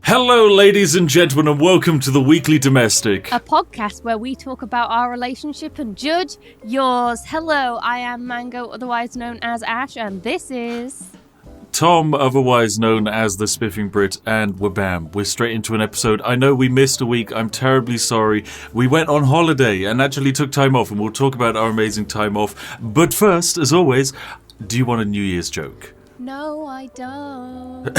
Hello, ladies and gentlemen, and welcome to the Weekly Domestic. A podcast where we talk about our relationship and judge yours. Hello, I am Mango, otherwise known as Ash, and this is... Tom, otherwise known as the Spiffing Brit, and we're straight into an episode. I know we missed a week, I'm terribly sorry. We went on holiday and actually took time off, and we'll talk about our amazing time off. But first, as always, do you want a New Year's joke? No, I don't.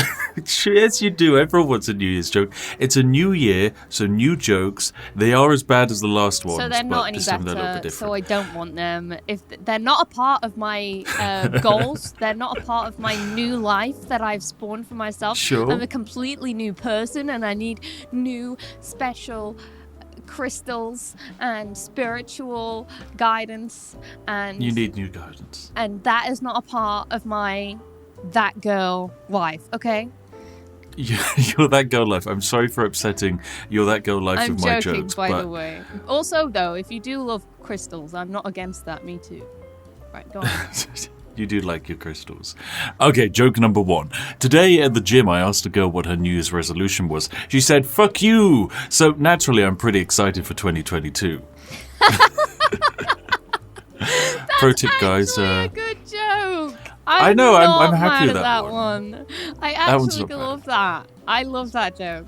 Yes, you do. Everyone wants a New Year's joke. It's a new year, so new jokes. They are as bad as the last ones. So they're not any better, so I don't want them. If they're not a part of my goals, they're not a part of my new life that I've spawned for myself. Sure. I'm a completely new person, and I need new special crystals and spiritual guidance. And you need new guidance. And that is not a part of my... that girl life, okay? You're that girl life. I'm sorry for upsetting your that girl life with my jokes. I'm joking, by the way. Also, though, if you do love crystals, I'm not against that. Me too. Right, go on. You do like your crystals. Okay, joke number 1. Today at the gym, I asked a girl what her New Year's resolution was. She said, "Fuck you!" So naturally, I'm pretty excited for 2022. Pro tip, guys. A good joke. I know, I'm happy with with that one. one. I actually love that. I love that joke.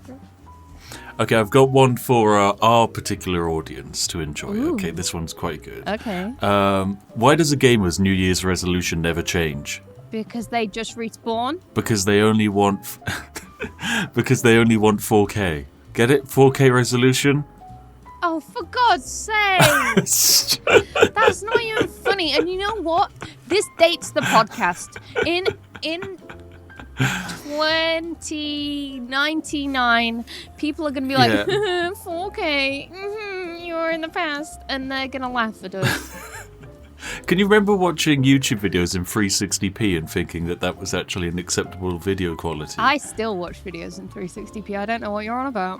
Okay, I've got one for our particular audience to enjoy. Ooh. Okay, this one's quite good. Okay. Why does a gamer's New Year's resolution never change? Because they just respawn? Because they only want... because they only want 4K. Get it? 4K resolution? Oh, for God's sake! That's not even funny. And you know what? This dates the podcast. In 2099, people are going to be like, 4K, you're in the past. And they're going to laugh at us. Can you remember watching YouTube videos in 360p and thinking that was actually an acceptable video quality? I still watch videos in 360p. I don't know what you're on about.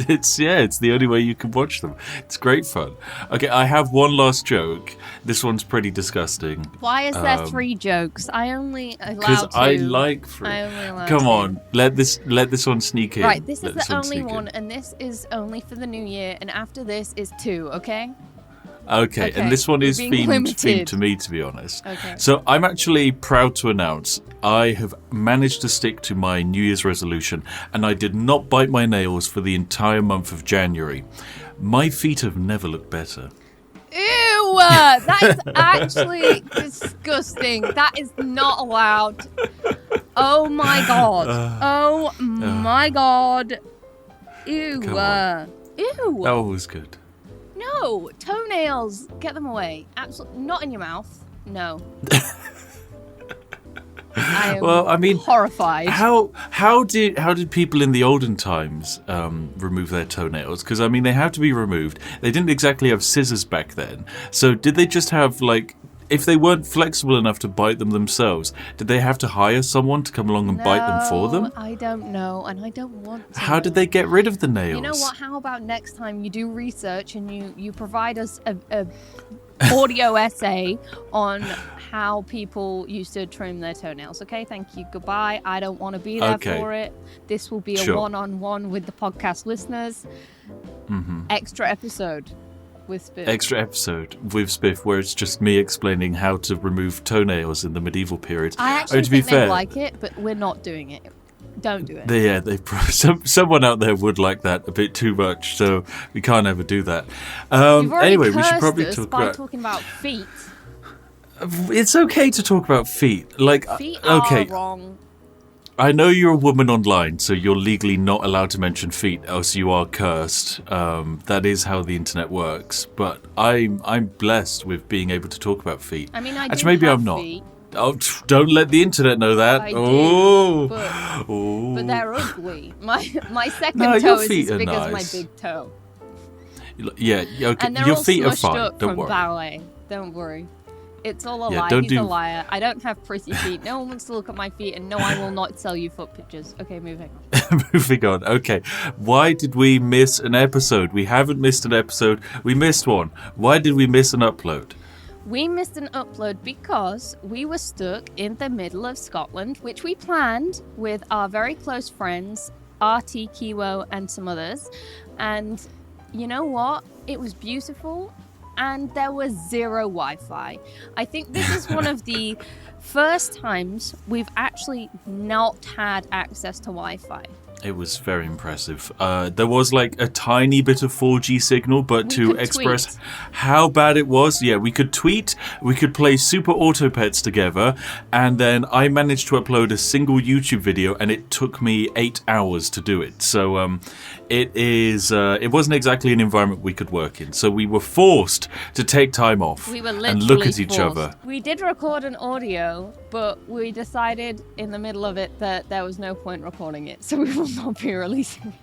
It's the only way you can watch them. It's great fun. Okay, I have one last joke. This one's pretty disgusting. Why is there 3 jokes? I only allowed 2. Because I like 3. I only allowed Come 2. on, let this one sneak in. Right, this is the only one, and this is only for the new year, and after this is 2, okay? Okay, and this one is themed to me, to be honest. Okay. So I'm actually proud to announce I have managed to stick to my New Year's resolution, and I did not bite my nails for the entire month of January. My feet have never looked better. Ew! That is actually disgusting. That is not allowed. Oh my god. My god. Ew. Ew. That was good. No, toenails. Get them away. Absolutely not in your mouth. No. I am horrified. How did people in the olden times remove their toenails? Because they have to be removed. They didn't exactly have scissors back then. So did they just have if they weren't flexible enough to bite them themselves, did they have to hire someone to come along and bite them for them? I don't know, and I don't want to. How did they get rid of the nails? You know what? How about next time you do research and you provide us a audio essay on how people used to trim their toenails? Okay, thank you. Goodbye. I don't want to be there for it. This will be a one-on-one with the podcast listeners. Mm-hmm. Extra episode. With Spiff. Extra episode with Spiff, where it's just me explaining how to remove toenails in the medieval period. I actually think they like it, but we're not doing it. Don't do it. Someone out there would like that a bit too much, so we can't ever do that. Anyway, we should probably talking about feet. It's okay to talk about feet. Feet are wrong. I know you're a woman online, so you're legally not allowed to mention feet, else you are cursed. That is how the internet works. But I'm blessed with being able to talk about feet. Actually, maybe I'm not. Feet. Oh, don't let the internet know that. I do, but they're ugly. My second toe is as big as my big toe. Yeah, okay. And they're your all feet are smushed fine. up Don't from worry. ballet. Don't worry. It's all a lie. He's a liar. I don't have pretty feet. No one wants to look at my feet, and no, I will not sell you foot pictures. Okay, moving on. Moving on. Okay. Why did we miss an episode? We haven't missed an episode. We missed one. Why did we miss an upload? We missed an upload because we were stuck in the middle of Scotland, which we planned with our very close friends, RT Kiwo and some others. And you know what? It was beautiful, and there was zero Wi-Fi. I think this is one of the first times we've actually not had access to Wi-Fi. It was very impressive. There was like a tiny bit of 4G signal, but to express tweet. how bad it was, yeah, we could tweet, we could play Super Auto Pets together, and then I managed to upload a single YouTube video, and it took me 8 hours to do it. So it wasn't exactly an environment we could work in. So we were forced to take time off We were literally and look at each forced. other. We did record an audio, but we decided in the middle of it that there was no point recording it, so we will not be releasing it.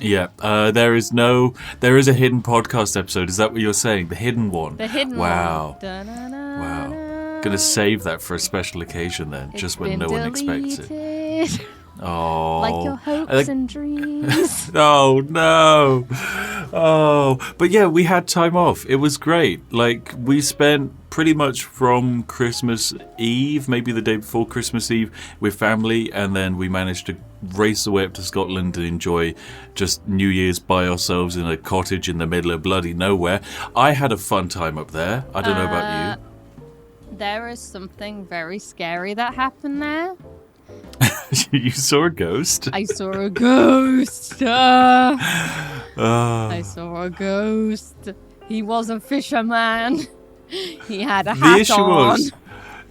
Yeah, there is a hidden podcast episode. Is that what you're saying? The hidden one. The hidden wow. one. Da-na-na-na. Wow. Gonna save that for a special occasion then, It's just when been no one expects it. deleted. Oh. Like your hopes and dreams. Oh no. Oh. But yeah, we had time off. It was great. Like, we spent pretty much from Christmas Eve, maybe the day before Christmas Eve, with family, and then we managed to race away up to Scotland and enjoy just New Year's by ourselves in a cottage in the middle of bloody nowhere. I had a fun time up there. I don't know about you. There is something very scary that happened there. You saw a ghost? I saw a ghost. I saw a ghost. He was a fisherman. He had a hat on.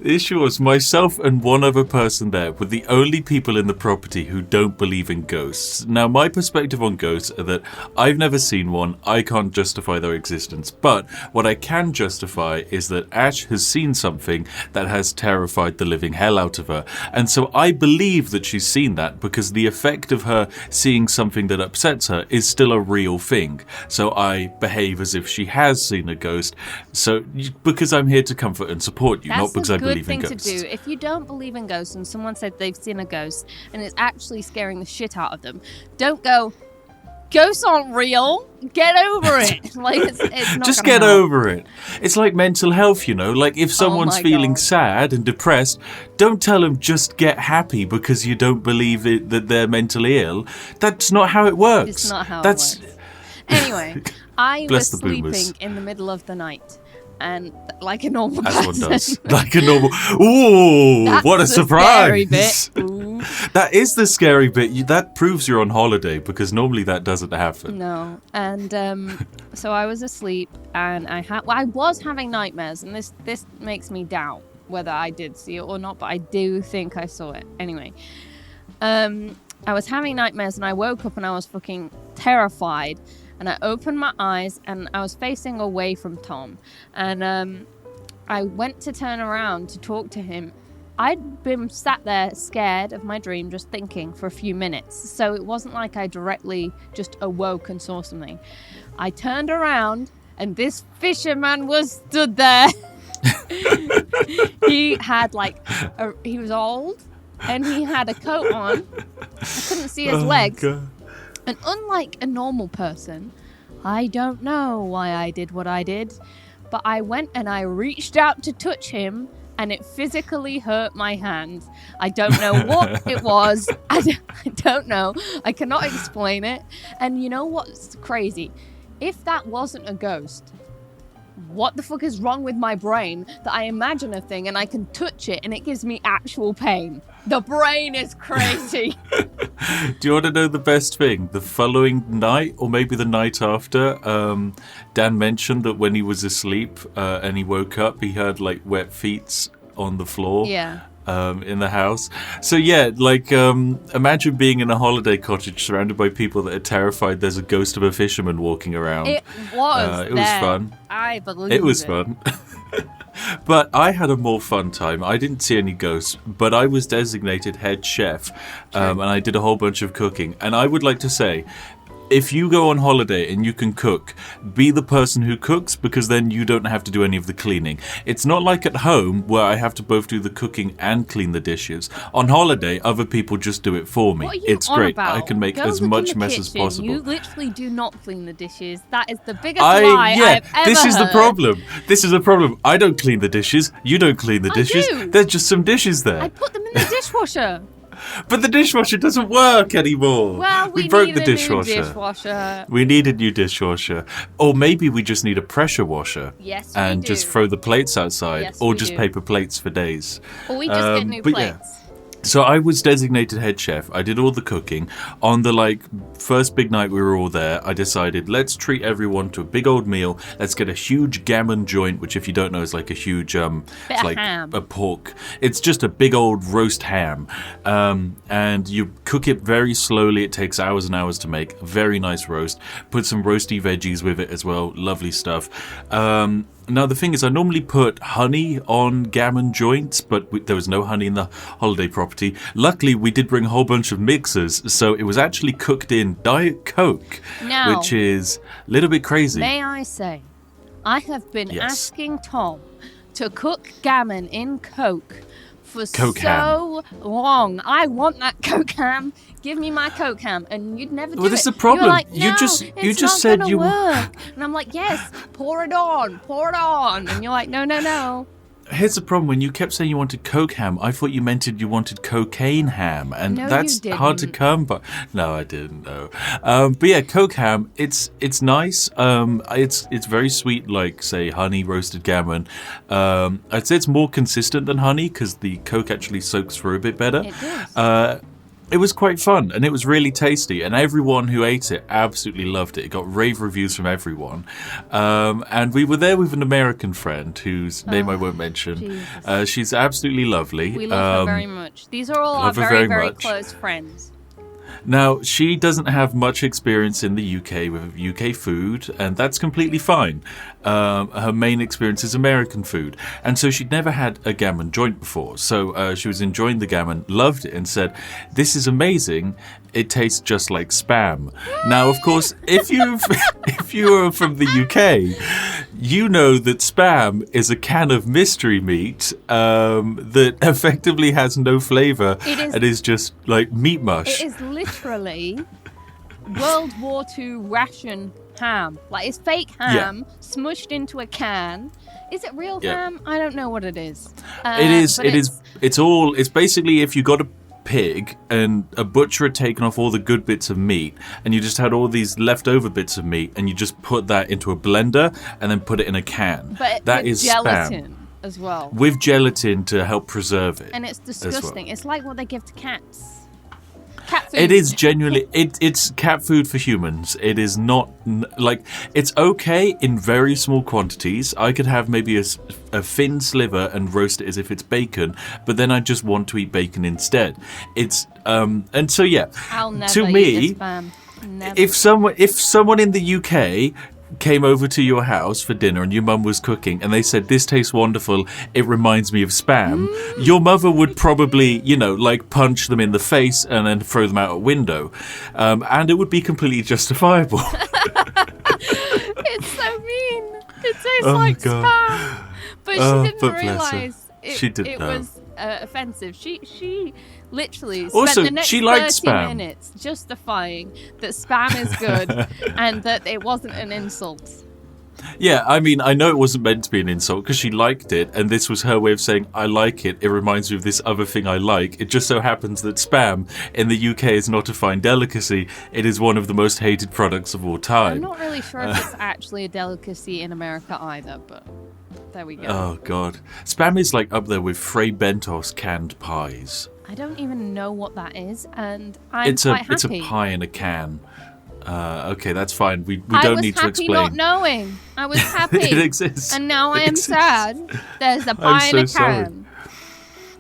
The issue was myself and one other person there were the only people in the property who don't believe in ghosts. Now, my perspective on ghosts are that I've never seen one. I can't justify their existence. But what I can justify is that Ash has seen something that has terrified the living hell out of her. And so I believe that she's seen that because the effect of her seeing something that upsets her is still a real thing. So I behave as if she has seen a ghost. So because I'm here to comfort and support you, not because I believe in thing ghosts. to do. If you don't believe in ghosts and someone said they've seen a ghost and it's actually scaring the shit out of them, don't go, ghosts aren't real, get over it. Like, it's not Just gonna get help. over it. It's like mental health, you know. Like, if someone's my feeling God. sad and depressed, don't tell them just get happy because you don't believe that they're mentally ill. That's not how it works. It's not how That's it works. Anyway, I Bless was the boomers. sleeping in the middle of the night. And like a normal as person. one does. Like a normal. Ooh, That's what a the surprise! scary bit. Ooh. That is the scary bit. That proves you're on holiday because normally that doesn't happen. No, and so I was asleep, and I was having nightmares, and this makes me doubt whether I did see it or not, but I do think I saw it. Anyway, I was having nightmares, and I woke up, and I was fucking terrified. And I opened my eyes, and I was facing away from Tom. And I went to turn around to talk to him. I'd been sat there scared of my dream, just thinking for a few minutes. So it wasn't like I directly just awoke and saw something. I turned around, and this fisherman was stood there. He had he was old, and he had a coat on. I couldn't see his legs. God. And unlike a normal person, I don't know why I did what I did, but I went and I reached out to touch him, and it physically hurt my hand. I don't know what it was. I don't know. I cannot explain it. And you know what's crazy? If that wasn't a ghost, what the fuck is wrong with my brain that I imagine a thing and I can touch it and it gives me actual pain? The brain is crazy. Do you want to know the best thing? The following night, or maybe the night after, Dan mentioned that when he was asleep and he woke up, he heard like wet feet on the floor. Yeah. In the house. So yeah, like imagine being in a holiday cottage surrounded by people that are terrified there's a ghost of a fisherman walking around. It was It was fun. I believe It was fun. But I had a more fun time. I didn't see any ghosts, but I was designated head chef, and I did a whole bunch of cooking. And I would like to say, if you go on holiday and you can cook, be the person who cooks, because then you don't have to do any of the cleaning. It's not like at home where I have to both do the cooking and clean the dishes. On holiday, other people just do it for me. What are you It's on great. about? I can make Go as look in much the mess as kitchen. possible. You literally do not clean the dishes. That is the biggest lie I've ever this is the heard. problem. This is the problem. I don't clean the dishes. You don't clean the dishes. do. There's just some dishes there. I put them in the dishwasher. But the dishwasher doesn't work anymore. Well, we broke need the a new dishwasher. dishwasher. We need a new dishwasher. Or maybe we just need a pressure washer. Yes, we And do. just throw the plates outside. Yes, or we just do. paper plates for days. Or we just get new but yeah. plates. So I was designated head chef. I did all the cooking. On the first big night we were all there, I decided let's treat everyone to a big old meal. Let's get a huge gammon joint, which if you don't know is like a huge it's like ham. a pork. It's just a big old roast ham. And you cook it very slowly. It takes hours and hours to make. Very nice roast. Put some roasty veggies with it as well. Lovely stuff. Now, the thing is, I normally put honey on gammon joints, but there was no honey in the holiday property. Luckily, we did bring a whole bunch of mixers, so it was actually cooked in Diet Coke, Now, which is a little bit crazy. may I say, I have been Yes. asking Tom to cook gammon in Coke for Coke so long. I want that Coke ham. Give me my Coke ham, and you'd never do Well, this it. is the problem. You're like, You no, just- it's you just not said gonna you- work. And I'm like, yes, pour it on, and you're like, no. Here's the problem. When you kept saying you wanted Coke ham, I thought you meant you wanted cocaine ham, and No, you that's hard to didn't. come by. No, I didn't know. But yeah, Coke ham. It's nice. It's very sweet, like say honey roasted gammon. I'd say it's more consistent than honey because the Coke actually soaks through a bit better. It does. It was quite fun and it was really tasty, and everyone who ate it absolutely loved it. It got rave reviews from everyone. And we were there with an American friend whose name I won't mention. Jesus. She's absolutely lovely. We love her very much. These are all our love her very, very very much. close friends. Now, she doesn't have much experience in the UK with UK food, and that's completely fine. Her main experience is American food, and so she'd never had a gammon joint before. So she was enjoying the gammon, loved it, and said, "This is amazing. It tastes just like Spam." Now, of course, if you are from the UK, you know that Spam is a can of mystery meat that effectively has no flavour and is just like meat mush. It is literally World War II ration ham. Like, it's fake ham smushed into a can. Is it real Yeah. ham? I don't know what it is. It is. But It is. It's basically if you got a pig and a butcher had taken off all the good bits of meat, and you just had all these leftover bits of meat, and you just put that into a blender and then put it in a can. But that with is gelatin Spam as well. with gelatin to help preserve it. And it's as well. disgusting. It's like what they give to cats. Cat food. It is genuinely. It's cat food for humans. It is not like it's okay in very small quantities. I could have maybe a thin sliver and roast it as if it's bacon, but then I just want to eat bacon instead. It's and so yeah. I'll never to eat me, this Spam. Never. if someone in the UK came over to your house for dinner and your mum was cooking and they said, "This tastes wonderful, it reminds me of Spam," your mother would probably, punch them in the face and then throw them out a window. And it would be completely justifiable. It's so mean. It tastes Oh, like God. Spam. But she didn't but bless her. realise She didn't it know. was offensive. She literally spent Also, the next she liked 30 Spam. minutes justifying that Spam is good and that it wasn't an insult. Yeah, I mean, I know it wasn't meant to be an insult because she liked it, and this was her way of saying, "I like it. It reminds me of this other thing I like." It just so happens that Spam in the UK is not a fine delicacy. It is one of the most hated products of all I'm time. not really sure if it's actually a delicacy in America either, but there we go. Oh, God. Spam is like up there with Fray Bentos canned pies. I don't even know what that is, and I'm It's a quite happy. pie in a can. Okay, that's fine. We don't need to I was happy explain. not knowing. I was happy. It exists. And now I It am exists. sad. There's a pie in so a sorry. can.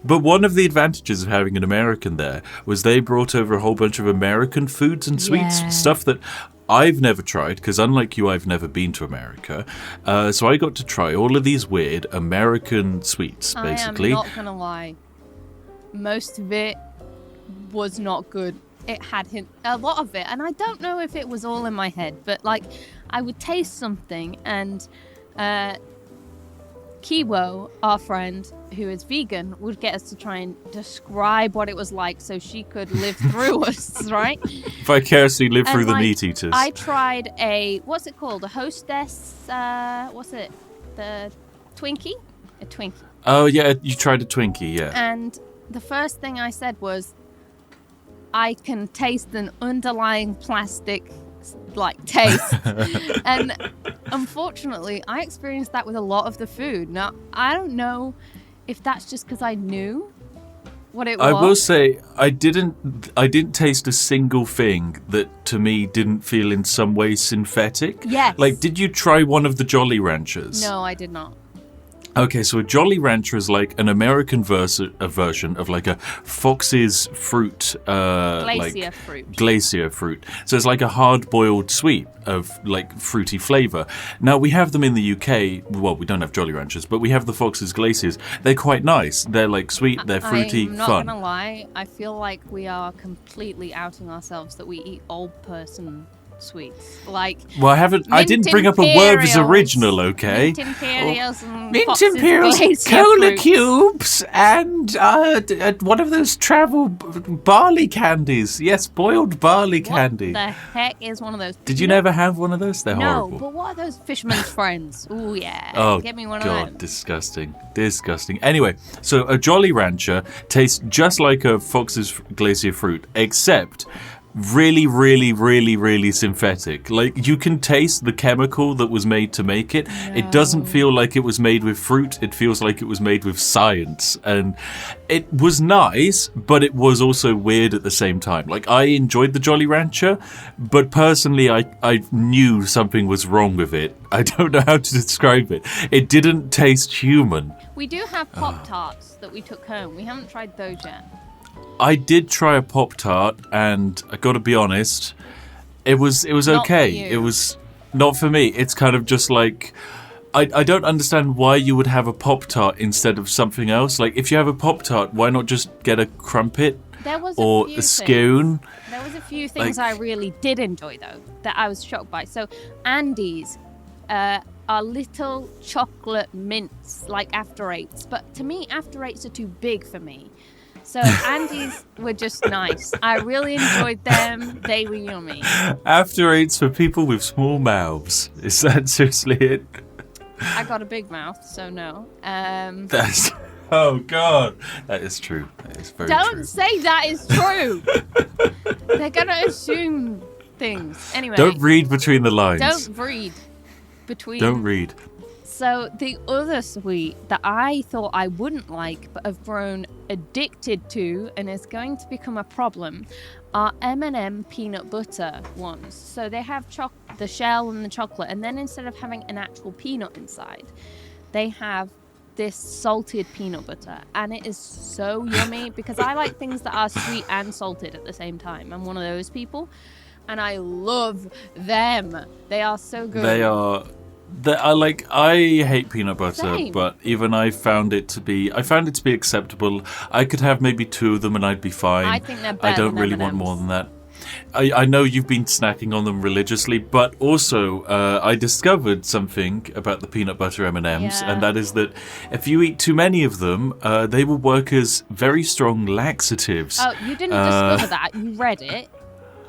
But one of the advantages of having an American there was they brought over a whole bunch of American foods and sweets, Yeah. stuff that I've never tried, because unlike you, I've never been to America. So I got to try all of these weird American sweets, basically. I am not going to lie. Most of it was not good. It had a lot of it, and I don't know if it was all in my head, but I would taste something, and Kiwo, our friend who is vegan, would get us to try and describe what it was like so she could live through us, right? Vicariously live through And, the like, meat eaters. I tried what's it called? A hostess, what's it? The Twinkie? A Twinkie. Oh, yeah, you tried a Twinkie, yeah. And the first thing I said was, I can taste an underlying plastic taste. And unfortunately, I experienced that with a lot of the food. Now, I don't know if that's just because I knew what it was. I will say I didn't taste a single thing that to me didn't feel in some way synthetic. Yes. Like, did you try one of the Jolly Ranchers? No, I did not. Okay, so a Jolly Rancher is like an American version of like a Fox's fruit. Glacier fruit. Glacier fruit. So it's like a hard-boiled sweet of like fruity flavour. Now, we have them in the UK. Well, we don't have Jolly Ranchers, but we have the Fox's Glaciers. They're quite nice. They're like sweet, they're fruity, I'm not fun. gonna lie, I feel like we are completely outing ourselves that we eat old person sweets. Like, well, I didn't bring up a word as original, okay? Mint Imperials and Mint Fox's Imperials, Glacier cola fruits. cubes, and one of those travel barley candies. Yes, boiled barley candy. What the heck is one of those? Did you never have one of those? They're No, horrible. but what are those fisherman's friends? Oh yeah, Oh, get me one God, of them. disgusting. Anyway, so a Jolly Rancher tastes just like a Fox's Glacier fruit, except really synthetic. Like, you can taste the chemical that was made to make it. It doesn't feel like it was made with fruit. It feels like it was made with science. And it was nice, but it was also weird at the same time. Like, I enjoyed the Jolly Rancher, but personally I knew something was wrong with it. I don't know how to describe it. It didn't taste human. We do have Pop-Tarts that we took home. We haven't tried those yet. I did try a Pop-Tart, and I got to be honest, it was Not okay. for you. It was not for me. It's kind of just like, I don't understand why you would have a Pop-Tart instead of something else. Like, if you have a Pop-Tart, why not just get a crumpet There was or few a scone? There was a few things I really did enjoy, though, that I was shocked by. So, Andes are little chocolate mints, like After Eights. But to me, After Eights are too big for me. So Andes were just nice. I really enjoyed them. They were yummy. After Eights for people with small mouths. Is that seriously it? I got a big mouth, so no. That's... Oh, God. That is true. That is very Don't true. say that is true. They're going to assume things. Anyway. Don't read between the lines. Don't read between. Don't read. So the other sweet that I thought I wouldn't like but have grown addicted to and is going to become a problem are M&M peanut butter ones. So they have the shell and the chocolate, and then instead of having an actual peanut inside, they have this salted peanut butter, and it is so yummy because I like things that are sweet and salted at the same time. I'm one of those people, and I love them. They are so good. I hate peanut butter, Same. but even I found it to be acceptable. I could have maybe two of them and I'd be fine. I think they're better I don't than really want M&Ms. more than that. I know you've been snacking on them religiously, but also I discovered something about the peanut butter M&Ms, Yeah. and that is that if you eat too many of them, they will work as very strong laxatives. Oh, you didn't discover that. You read it.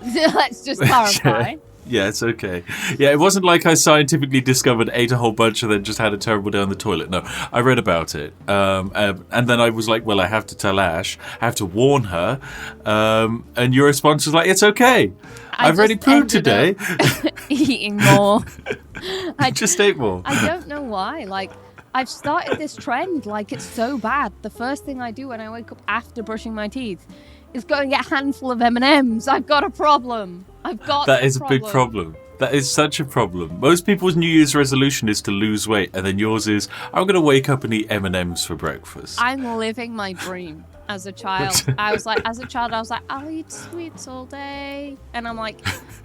Let's just clarify. Yeah, it's okay. Yeah, it wasn't like I scientifically discovered, ate a whole bunch, and then just had a terrible day on the toilet. No, I read about it. And then I was like, well, I have to tell Ash. I have to warn her. And your response was like, it's okay. I've already just pooped ended today. up eating more. I just ate more. I don't know why. Like, I've started this trend. Like, it's so bad. The first thing I do when I wake up after brushing my teeth is go and get a handful of M&Ms. I've got a problem. That is a big problem. That is such a problem. Most people's New Year's resolution is to lose weight, and then yours is, I'm going to wake up and eat M&Ms for breakfast. I'm living my dream. As a child, I was like, I'll eat sweets all day. And I'm like,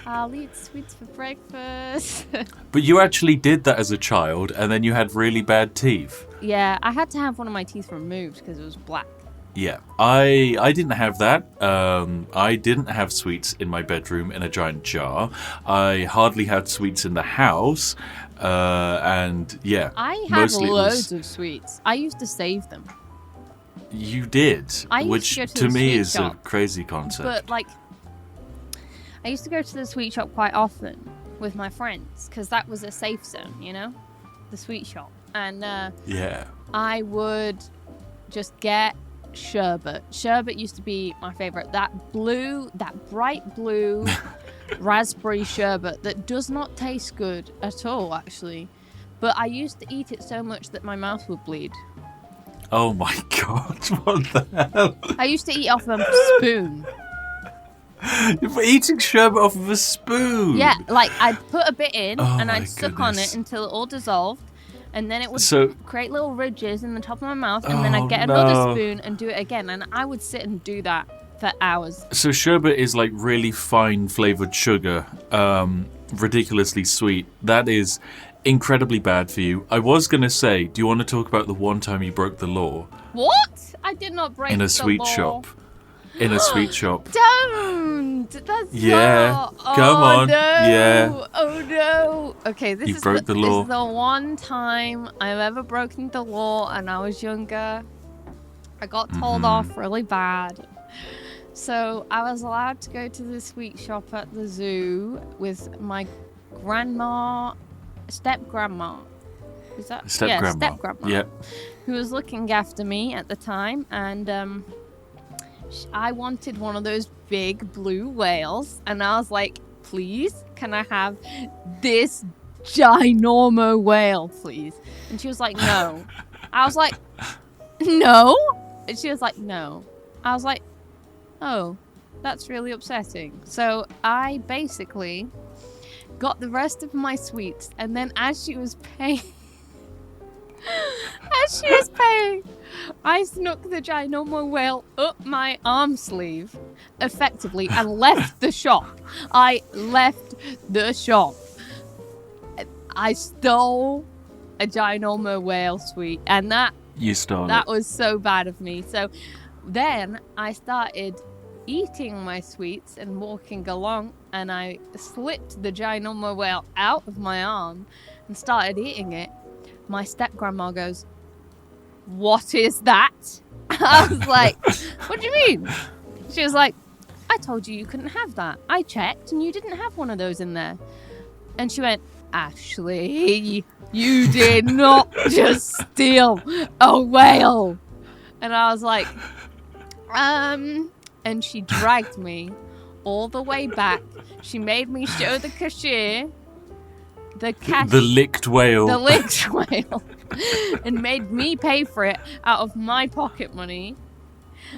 I'll eat sweets for breakfast. But you actually did that as a child, and then you had really bad teeth. Yeah, I had to have one of my teeth removed because it was black. Yeah, I didn't have that. I didn't have sweets in my bedroom in a giant jar. I hardly had sweets in the house. And yeah, I had mostly loads of sweets. I used to save them. You did, I used which to go to to the me sweet is shop, a crazy concept. But like, I used to go to the sweet shop quite often with my friends because that was a safe zone, you know, the sweet shop. And yeah. I would just get sherbet. Sherbet used to be my favorite. That bright blue raspberry sherbet that does not taste good at all, actually. But I used to eat it so much that my mouth would bleed. Oh my god, what the hell? I used to eat off a spoon. You're eating sherbet off of a spoon? Yeah, like I'd put a bit in and my I'd suck on goodness. it until it all dissolved. And then it would So- create little ridges in the top of my mouth. And then I'd get another spoon and do it again. And I would sit and do that for hours. So sherbet is like really fine flavoured sugar, ridiculously sweet. That is incredibly bad for you. I was going to say, do you want to talk about the one time you broke the law? What? I did not break In a the sweet law. shop. In a sweet shop. Don't! That's Yeah, not... come oh, on, No. yeah. Oh no! Okay, this You is broke the law. This is the one time I've ever broken the law, and I was younger. I got told off really bad. So I was allowed to go to the sweet shop at the zoo with my step-grandma. Is that Step-grandma. Yeah, step-grandma. Yep. Who was looking after me at the time, and I wanted one of those big blue whales, and I was like, please, can I have this ginormo whale, please? And she was like, no. I was like, no? And she was like, no. I was like, oh, that's really upsetting. So I basically got the rest of my sweets, and then as she was paying, I snuck the ginormo whale up my arm sleeve, effectively, and left the shop. I left the shop. I stole a ginormo whale sweet, and that was so bad of me. So then I started eating my sweets and walking along, and I slipped the ginormo whale out of my arm and started eating it. My step-grandma goes, what is that? I was like, what do you mean? She was like, I told you couldn't have that. I checked and you didn't have one of those in there. And she went, Ashley, you did not just steal a whale. And I was like, and she dragged me all the way back. She made me show the cashier the licked whale. The licked whale. And made me pay for it out of my pocket money.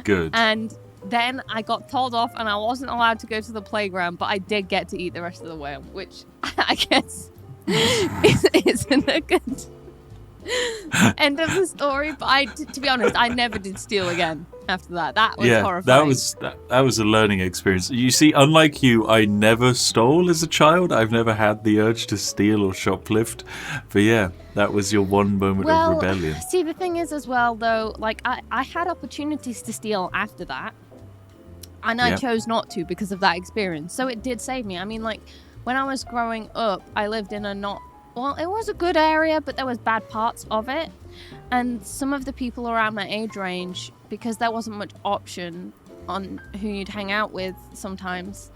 Good. And then I got told off and I wasn't allowed to go to the playground, but I did get to eat the rest of the whale, which I guess isn't a good end of the story. But to be honest, I never did steal again after that. That was horrifying. That was a learning experience. You see, unlike you, I never stole as a child. I've never had the urge to steal or shoplift. But yeah, that was your one moment of rebellion. See, the thing is as well, though, like I had opportunities to steal after that, and I chose not to because of that experience. So it did save me. I mean, like, when I was growing up, I lived in it was a good area, but there was bad parts of it. And some of the people around my age range, because there wasn't much option on who you'd hang out with sometimes,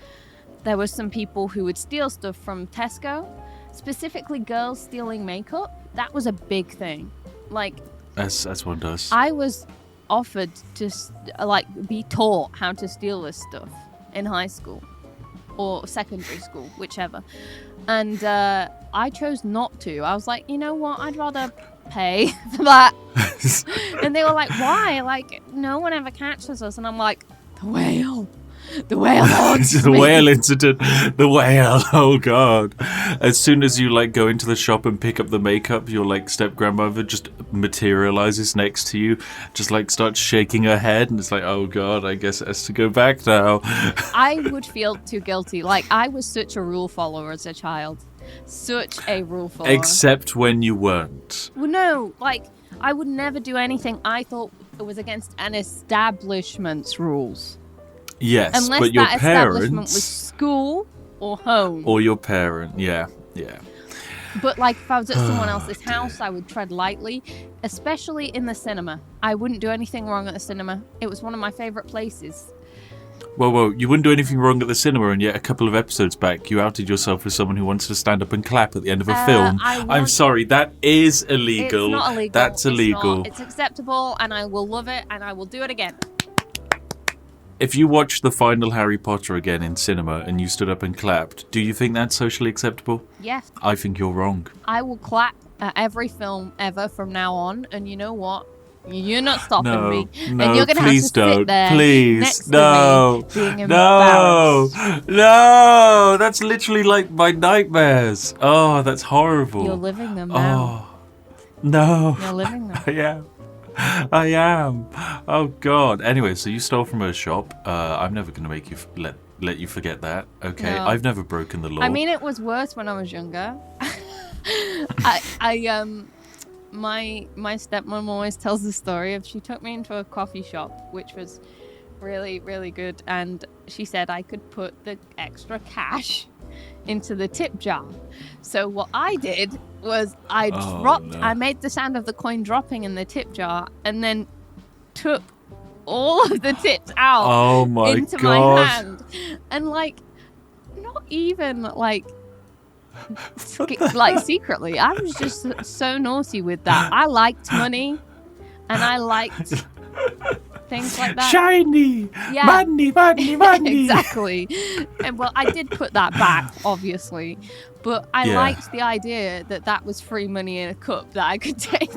there was some people who would steal stuff from Tesco, specifically girls stealing makeup. That was a big thing. Like, as one does. I was offered to be taught how to steal this stuff in high school or secondary school, whichever. And I chose not to. I was like, you know what? I'd rather pay for that. And they were like, why? Like, no one ever catches us. And I'm like, the whale. The whale haunts The me. whale incident. The whale. Oh god. As soon as you go into the shop and pick up the makeup, your step grandmother just materializes next to you, just starts shaking her head, and it's like, oh god, I guess it has to go back now. I would feel too guilty. Like, I was such a rule follower as a child. Such a rule follower. Except when you weren't. Well, no, I would never do anything I thought it was against an establishment's rules. Yes, unless but your that establishment parents was school or home. or your parent, yeah. But if I was at someone else's house, I would tread lightly, especially in the cinema. I wouldn't do anything wrong at the cinema. It was one of my favorite places. Whoa, you wouldn't do anything wrong at the cinema, and yet a couple of episodes back, you outed yourself as someone who wants to stand up and clap at the end of a film. I'm sorry, that is illegal. It's not illegal. That's illegal. It's acceptable, and I will love it, and I will do it again. If you watched the final Harry Potter again in cinema and you stood up and clapped, do you think that's socially acceptable? Yes. I think you're wrong. I will clap at every film ever from now on, and you know what? You're not stopping me. No, and you're gonna please have to don't. sit there Please, next no, to me being embarrassed. no. That's literally like my nightmares. Oh, that's horrible. You're living them now. Oh, no. You're living them. I am. Oh God. Anyway, so you stole from her shop. I'm never going to make you let you forget that. Okay. No. I've never broken the law. I mean, it was worse when I was younger. My stepmom always tells the story of she took me into a coffee shop, which was really, really good, and she said I could put the extra cash into the tip jar. So what I did was I made the sound of the coin dropping in the tip jar and then took all of the tips out into my hand. And like, not even like secretly. I was just so naughty with that. I liked money and I liked things like that. Shiny! Yeah. Money! Exactly. And well, I did put that back, obviously. But I liked the idea that was free money in a cup that I could take.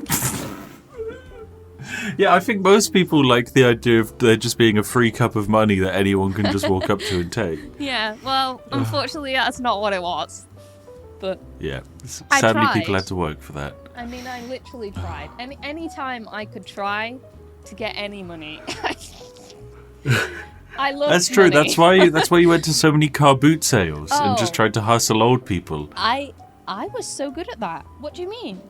Yeah, I think most people like the idea of there just being a free cup of money that anyone can just walk up to and take. Yeah, well, unfortunately, that's not what it was. But yeah, sadly, people had to work for that. I mean, I literally tried. Any time I could try to get any money, I love. That's true. Money. That's why you went to so many car boot sales and just tried to hustle old people. I was so good at that. What do you mean?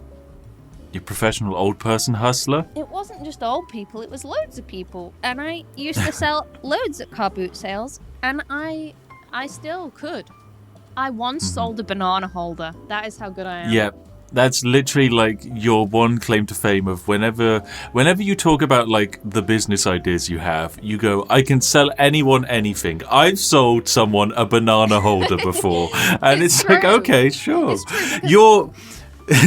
You're a professional old person hustler? It wasn't just old people, it was loads of people. And I used to sell loads at car boot sales, and I still could. I once sold a banana holder. That is how good I am. Yeah, that's literally like your one claim to fame of whenever you talk about like the business ideas you have, you go, I can sell anyone anything. I've sold someone a banana holder before. And it's like, okay, sure. It's true,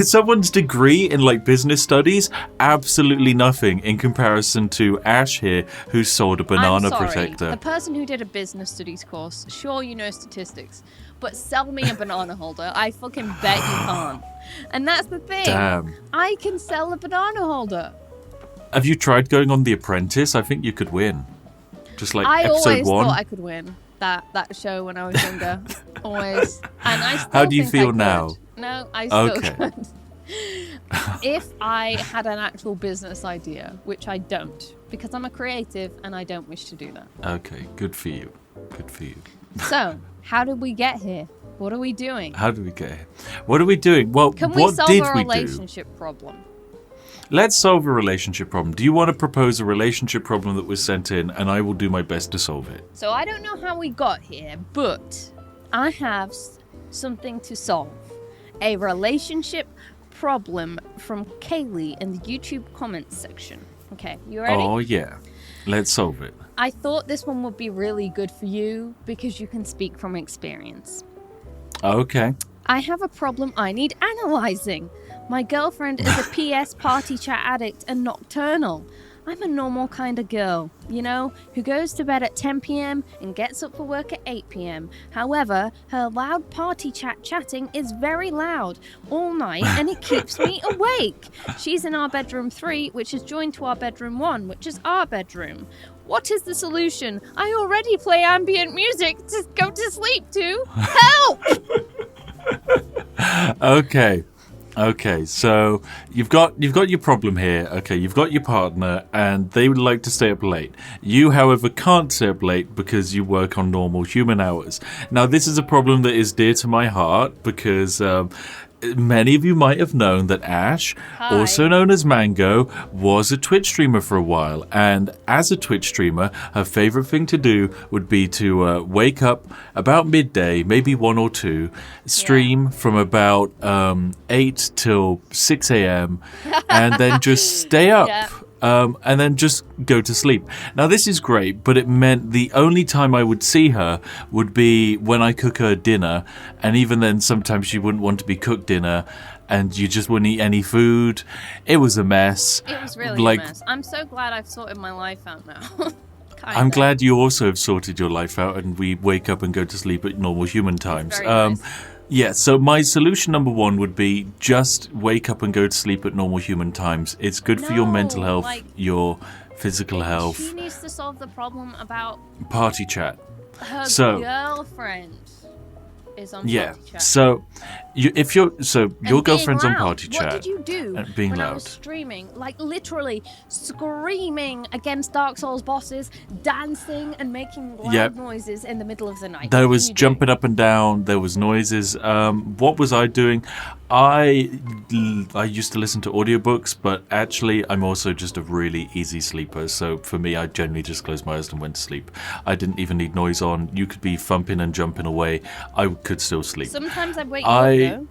Someone's degree in like business studies, absolutely nothing in comparison to Ash here, who sold a banana protector. The person who did a business studies course, sure, you know statistics, but sell me a banana holder, I fucking bet you can't. And that's the thing. Damn. I can sell a banana holder. Have you tried going on The Apprentice? I think you could win. Just like I episode always 1. thought I could win that show when I was younger. Always. And I still How do you think feel I could. now? No, I still Okay. could. If I had an actual business idea, which I don't, because I'm a creative and I don't wish to do that. Okay, good for you. Good for you. So, how did we get here? What are we doing? How did we get here? What are we doing? Well, Can we what solve did a we do? relationship problem? Let's solve a relationship problem. Do you want to propose a relationship problem that was sent in, and I will do my best to solve it? So I don't know how we got here, but I have something to solve. A relationship problem from Kaylee in the YouTube comments section. Okay, you ready? Oh, yeah. Let's solve it. I thought this one would be really good for you because you can speak from experience. Okay. I have a problem I need analysing. My girlfriend is a PS party chat addict and nocturnal. I'm a normal kind of girl, you know, who goes to bed at 10 p.m. and gets up for work at 8 p.m. However, her loud party chatting is very loud all night and it keeps me awake. She's in our bedroom 3, which is joined to our bedroom 1, which is our bedroom. What is the solution? I already play ambient music to go to sleep to. Help! Okay, so you've got your problem here. Okay, you've got your partner, and they would like to stay up late. You, however, can't stay up late because you work on normal human hours. Now, this is a problem that is dear to my heart because many of you might have known that Ash, also known as Mango, was a Twitch streamer for a while. And as a Twitch streamer, her favorite thing to do would be to wake up about midday, maybe 1 or 2, stream from about 8 till 6 a.m. and then just stay up and then just go to sleep. Now, this is great, but it meant the only time I would see her would be when I cook her dinner, and even then, sometimes she wouldn't want to be cooked dinner, and you just wouldn't eat any food. It was a mess. It was really a mess. I'm so glad I've sorted my life out now. I'm glad you also have sorted your life out, and we wake up and go to sleep at normal human times. Nice. Yeah, so my solution number one would be just wake up and go to sleep at normal human times. It's good for your mental health, your physical health. She needs to solve the problem about party chat. Her girlfriend is on party chat. So your girlfriend's on party chat. What did you do being when loud. I was streaming? Like literally screaming against Dark Souls bosses, dancing and making loud noises in the middle of the night. There was jumping up and down. There was noises. What was I doing? I used to listen to audiobooks, but actually I'm also just a really easy sleeper. So for me, I generally just closed my eyes and went to sleep. I didn't even need noise on. You could be thumping and jumping away. I could still sleep. Sometimes I'd wake you up though.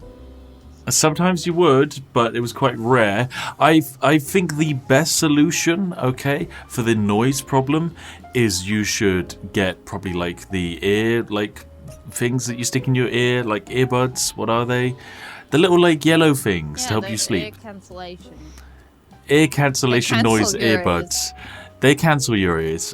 Sometimes you would, but it was quite rare. I think the best solution, for the noise problem is you should get probably like the ear, like things that you stick in your ear, like earbuds. What are they? The little like yellow things to help you sleep. Ear cancellation noise earbuds. They cancel your ears.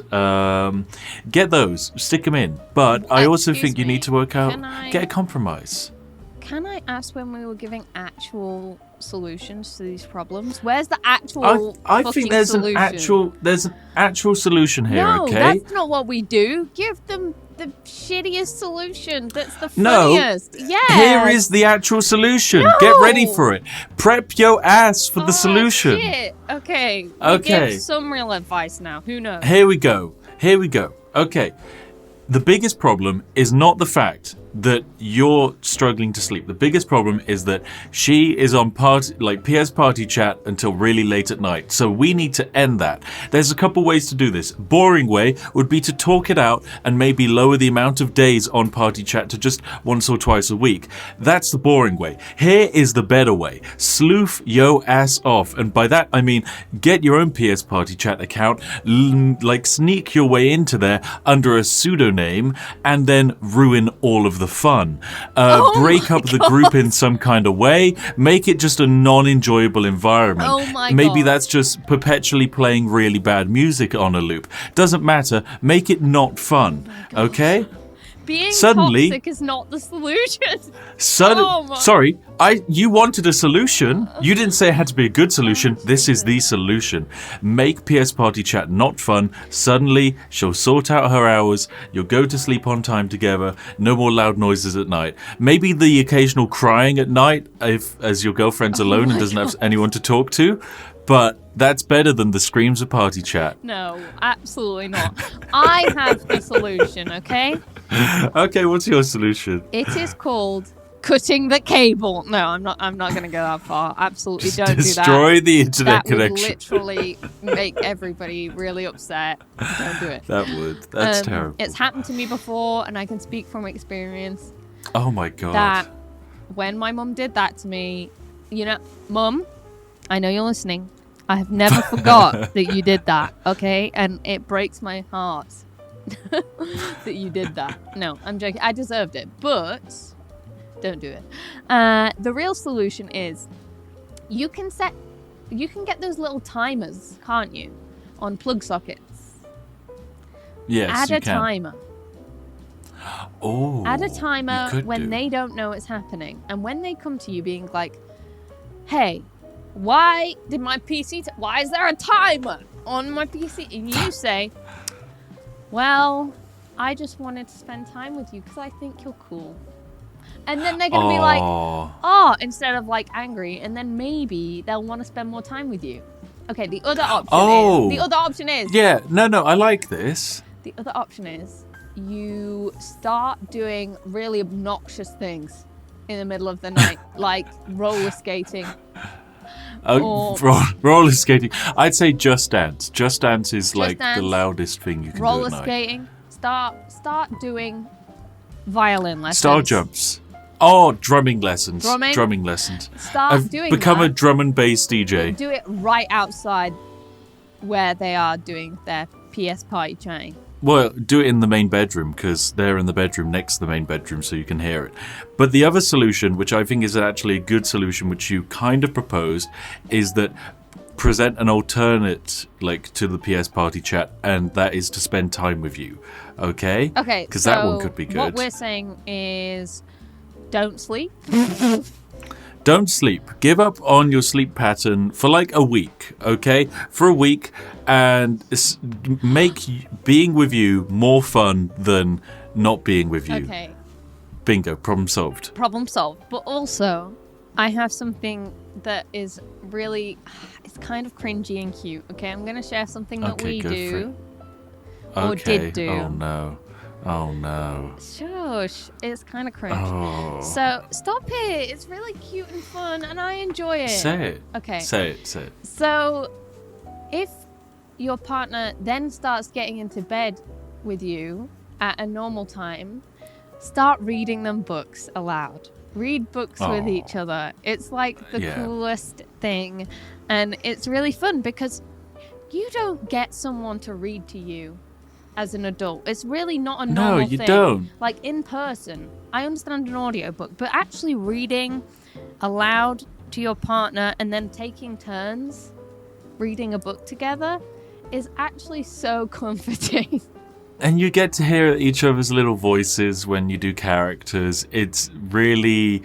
Get those. Stick them in. But I also think you need to work out. Get a compromise. Can I ask when we were giving actual solutions to these problems? Where's the actual I think there's solution? There's an actual solution here, no, okay? That's not what we do. Give them the shittiest solution that's the funniest. No. Here is the actual solution. No. Get ready for it. Prep your ass for the solution. Shit. Okay. Give some real advice now. Who knows? Here we go. Okay. The biggest problem is not the fact that you're struggling to sleep. The biggest problem is that she is on PS party chat until really late at night. So we need to end that. There's a couple ways to do this. Boring way would be to talk it out and maybe lower the amount of days on party chat to just once or twice a week. That's the boring way. Here is the better way. Sleuth yo ass off. And by that I mean get your own PS party chat account, sneak your way into there under a pseudonym and then ruin all of the fun. Break up the group in some kind of way. Make it just a non-enjoyable environment. Oh my Maybe God. that's just perpetually playing really bad music on a loop. Doesn't matter. Make it not fun. Okay? Being toxic is not the solution. Sorry, you wanted a solution. You didn't say it had to be a good solution. This is the solution. Make PS Party Chat not fun. Suddenly, she'll sort out her hours. You'll go to sleep on time together. No more loud noises at night. Maybe the occasional crying at night as your girlfriend's alone and doesn't have anyone to talk to. But that's better than the screams of party chat. No, absolutely not. I have the solution, okay? Okay, what's your solution? It is called cutting the cable. No, I'm not going to go that far. Absolutely don't do that. Destroy the internet connection. That would literally make everybody really upset. Don't do it. That would. That's terrible. It's happened to me before, and I can speak from experience. Oh my God. That when my mum did that to me, Mum, I know you're listening. I have never forgot that you did that, okay? And it breaks my heart that you did that. No, I'm joking. I deserved it, but don't do it. The real solution is you can get those little timers, can't you, on plug sockets? Yes, Add a timer. Oh. Add a timer when they don't know it's happening, and when they come to you being like, "Hey, why did my PC? Why is there a timer on my PC?" And you say, "Well, I just wanted to spend time with you because I think you're cool." And then they're going to be like, "Oh," instead of like angry, and then maybe they'll want to spend more time with you. Okay, the other option is. Yeah, no, I like this. The other option is you start doing really obnoxious things in the middle of the night, like roller skating. Roller skating. I'd say Just Dance. Just Dance is the loudest thing you can do at night. Roller skating. Start doing violin lessons. Star jumps. Oh, drumming lessons. Drumming lessons. Start doing Become a drum and bass DJ. Do it right outside where they are doing their PS party chatting. Well, do it in the main bedroom, because they're in the bedroom next to the main bedroom, so you can hear it. But the other solution, which I think is actually a good solution, which you kind of proposed, is that present an alternate, like, to the PS party chat, and that is to spend time with you. Okay? Okay, because so that one could be good. What we're saying is, don't sleep. Don't sleep. Give up on your sleep pattern for like a week, okay? For a week, and make being with you more fun than not being with you. Okay. Bingo. Problem solved. Problem solved. But also, I have something that is really, it's kind of cringy and cute. Okay, I'm going to share something that we do. Or did do. Oh no. Oh no. Shush. It's kind of cringe. Oh. So, stop it. It's really cute and fun, and I enjoy it. Say it. Okay. Say it. So, if your partner then starts getting into bed with you at a normal time, start reading them books aloud. Read books with each other. It's like the coolest thing, and it's really fun because you don't get someone to read to you as an adult. It's really not a normal thing. No, you don't. Like in person, I understand an audiobook, but actually reading aloud to your partner and then taking turns reading a book together is actually so comforting. And you get to hear each other's little voices when you do characters. It's amazing.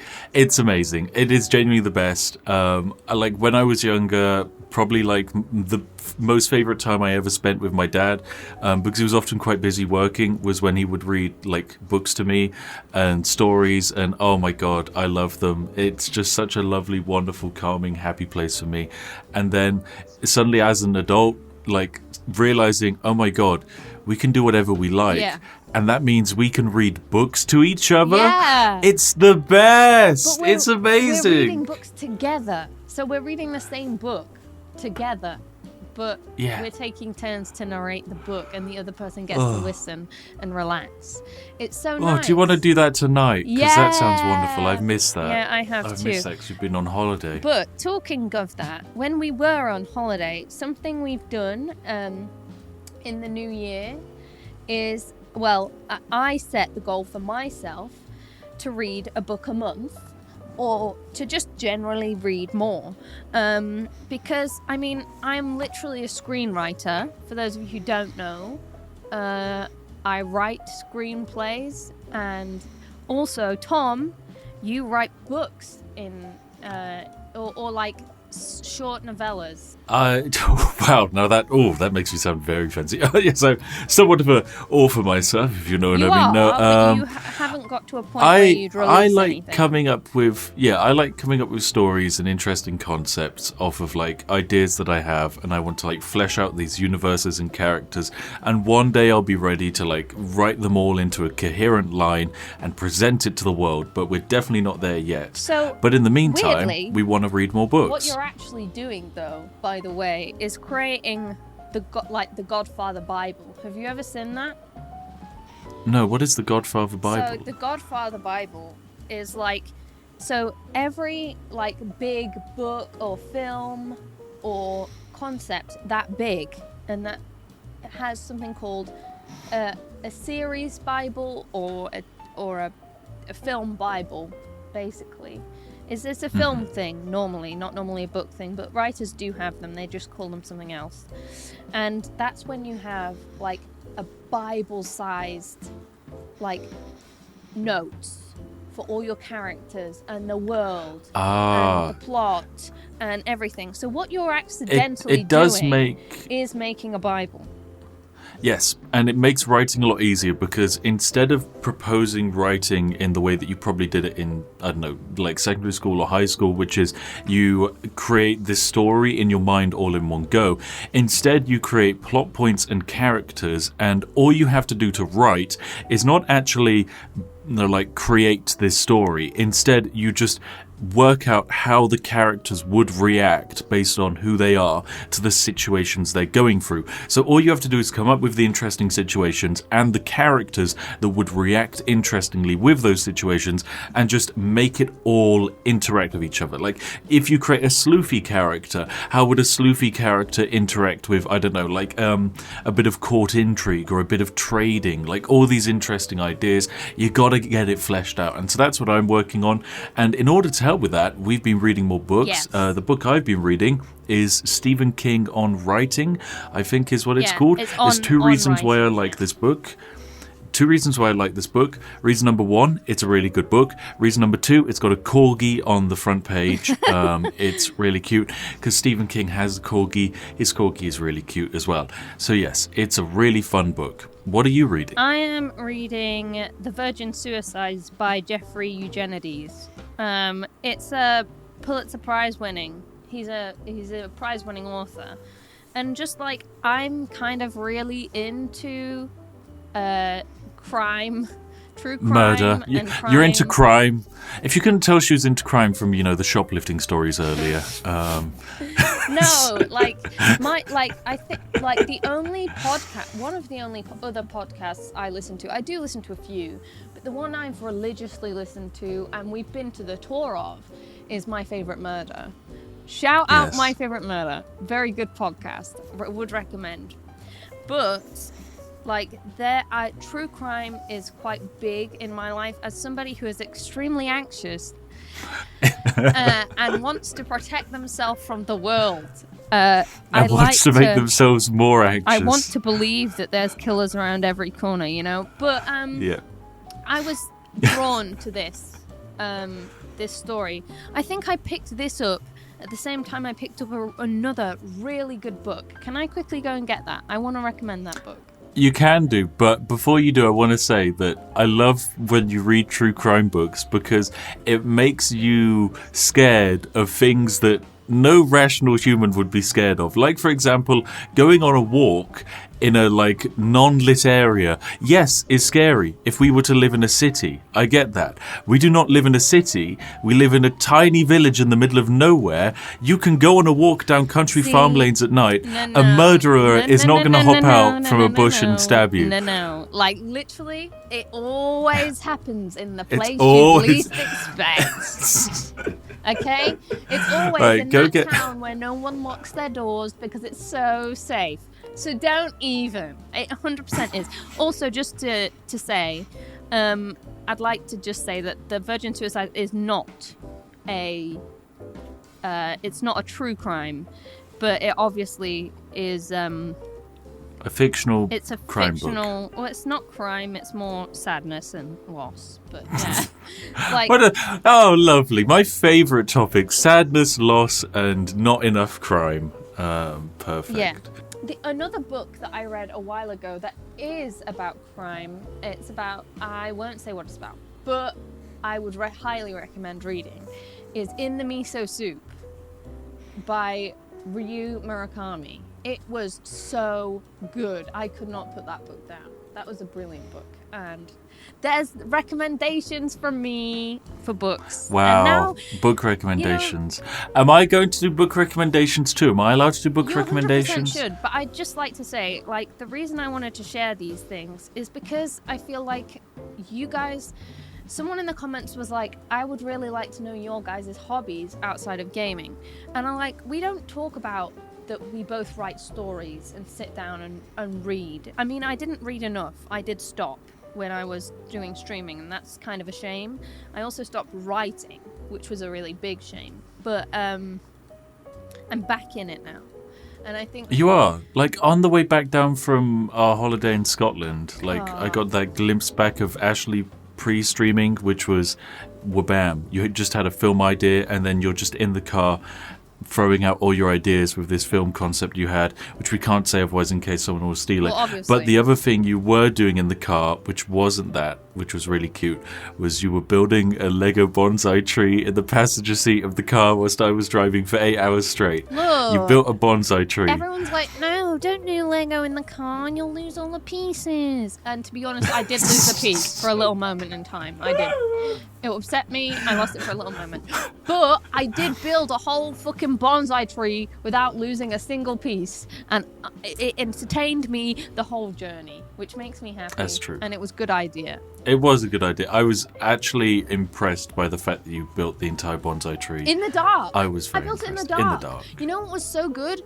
It is genuinely the best. Like when I was younger, probably like the most favorite time I ever spent with my dad, because he was often quite busy working, was when he would read like books to me and stories, and oh my god, I love them. It's just such a lovely, wonderful, calming, happy place for me. And then suddenly as an adult, like realizing, oh my god, we can do whatever we like. Yeah. And that means we can read books to each other. Yeah. It's the best. It's amazing. We're reading books together. So we're reading the same book together. But we're taking turns to narrate the book, and the other person gets to listen and relax. It's so nice. Oh, do you want to do that tonight? Because that sounds wonderful. I've missed that. Yeah, I have too. I've missed that because we've been on holiday. But talking of that, when we were on holiday, something we've done in the new year is, well, I set the goal for myself to read a book a month, or to just generally read more. Because, I mean, I'm literally a screenwriter. For those of you who don't know, I write screenplays, and also, Tom, you write books in, or like short novellas. Wow, now that makes me sound very fancy. Yes, I'm somewhat of an author myself, if you know what I mean. No, but you haven't got to a point where you'd release I like anything. coming up with stories and interesting concepts off of like ideas that I have, and I want to like flesh out these universes and characters, and one day I'll be ready to like write them all into a coherent line and present it to the world, but we're definitely not there yet. But in the meantime, weirdly, we want to read more books. What you're actually doing, though, by the way, is creating the Godfather Bible. Have you ever seen that? No, what is the Godfather Bible? So the Godfather Bible is like, so every like big book or film or concept that big, and that has something called a series Bible or a film Bible, basically. It's a film thing, normally, not normally a book thing, but writers do have them. They just call them something else. And that's when you have, like, a Bible-sized, like, notes for all your characters and the world and the plot and everything. So what you're accidentally doing is making a Bible. Yes, and it makes writing a lot easier because instead of proposing writing in the way that you probably did it in, I don't know, like secondary school or high school, which is you create this story in your mind all in one go, instead you create plot points and characters, and all you have to do to write is not actually like create this story. Instead, you just work out how the characters would react based on who they are to the situations they're going through. So all you have to do is come up with the interesting situations and the characters that would react interestingly with those situations, and just make it all interact with each other. Like, if you create a sloofy character, how would a sloofy character interact with, I don't know, like a bit of court intrigue or a bit of trading, like all these interesting ideas. You got to get it fleshed out, and so that's what I'm working on. And in order to help with that, we've been reading more books. Yes. The book I've been reading is Stephen King on Writing, I think is what it's called. There's two reasons why I like this book. Two reasons why I like this book. Reason number one, it's a really good book. Reason number two, it's got a corgi on the front page. It's really cute because Stephen King has a corgi. His corgi is really cute as well. So yes, it's a really fun book. What are you reading? I am reading The Virgin Suicides by Jeffrey Eugenides. It's a Pulitzer Prize winning. He's a prize winning author. And just like, I'm kind of really into crime, true crime, murder. and crime. You're into crime. If you couldn't tell, she was into crime from, the shoplifting stories earlier. No, I think the only podcast, one of the only other podcasts I listen to, I do listen to a few, but the one I've religiously listened to and we've been to the tour of is My Favorite Murder. Shout out My Favorite Murder. Very good podcast. Would recommend. But true crime is quite big in my life as somebody who is extremely anxious and wants to protect themselves from the world. And wants to make themselves more anxious. I want to believe that there's killers around every corner, But I was drawn to this story. I think I picked this up at the same time I picked up another really good book. Can I quickly go and get that? I want to recommend that book. You can do, but before you do, I want to say that I love when you read true crime books because it makes you scared of things that no rational human would be scared of. Like, for example, going on a walk in a non-lit area, yes, is scary if we were to live in a city. I get that. We do not live in a city. We live in a tiny village in the middle of nowhere. You can go on a walk down country farm lanes at night. A murderer is not going to hop out from a bush and stab you. No. Literally, it always happens in the place you least expect. Okay? It's always in that town where no one locks their doors because it's so safe. So don't even. It 100% is. Also, just to say, I'd like to just say that The Virgin Suicide is not it's not a true crime, but it obviously is a fictional it's a crime fictional book. Well, it's not crime, it's more sadness and loss, but yeah. Lovely. My favourite topic, sadness, loss and not enough crime. Perfect. Yeah. Another book that I read a while ago that is about crime, it's about, I won't say what it's about, but I would highly recommend reading, is In the Miso Soup by Ryu Murakami. It was so good. I could not put that book down. That was a brilliant book. And there's recommendations from me for books. Wow, now, book recommendations. Am I going to do book recommendations too? Am I allowed to do book recommendations? You 100% should, but I'd just like to say, the reason I wanted to share these things is because I feel like you guys... Someone in the comments was like, I would really like to know your guys' hobbies outside of gaming. And I'm like, we don't talk about that we both write stories and sit down and read. I mean, I didn't read enough. I did stop when I was doing streaming, and that's kind of a shame. I also stopped writing, which was a really big shame. But I'm back in it now. And I think... You are? On the way back down from our holiday in Scotland, I got that glimpse back of Ashley pre-streaming, which was wabam. You had just had a film idea, and then you're just in the car throwing out all your ideas with this film concept you had, which we can't say otherwise in case someone will steal it. Obviously. But the other thing you were doing in the car, which wasn't that, which was really cute, was you were building a Lego bonsai tree in the passenger seat of the car whilst I was driving for 8 hours straight. Look, you built a bonsai tree. Everyone's like, no, no, don't do Lego in the car. You'll lose all the pieces. And to be honest, I did lose a piece for a little moment in time. I did. It upset me. I lost it for a little moment. But I did build a whole fucking bonsai tree without losing a single piece. And it entertained me the whole journey, which makes me happy. That's true. And it was a good idea. It was a good idea. I was actually impressed by the fact that you built the entire bonsai tree. In the dark. I was very built impressed. it in the dark. In the dark. You know what was so good?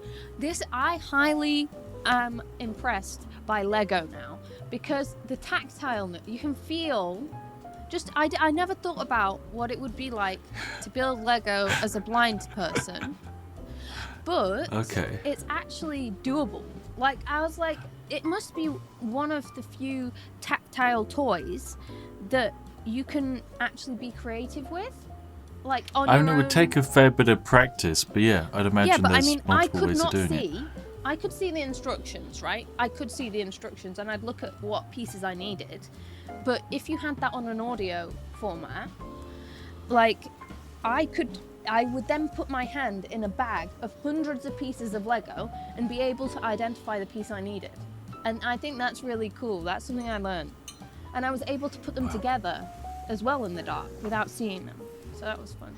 I highly am impressed by Lego now because the tactile, you can feel. I never thought about what it would be like to build Lego as a blind person, but it's actually doable. Like I was like, it must be one of the few tactile toys that you can actually be creative with. Like on your own. It would take a fair bit of practice, but yeah, I'd imagine there's multiple ways of doing it. I could see the instructions, right? I could see the instructions and I'd look at what pieces I needed. But if you had that on an audio format, like I would then put my hand in a bag of hundreds of pieces of Lego and be able to identify the piece I needed. And I think that's really cool. That's something I learned. And I was able to put them together as well in the dark without seeing them. So that was fun.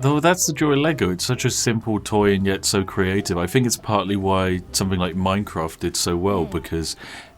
Though that's the joy of Lego. It's such a simple toy and yet so creative. I think it's partly why something like Minecraft did so well, because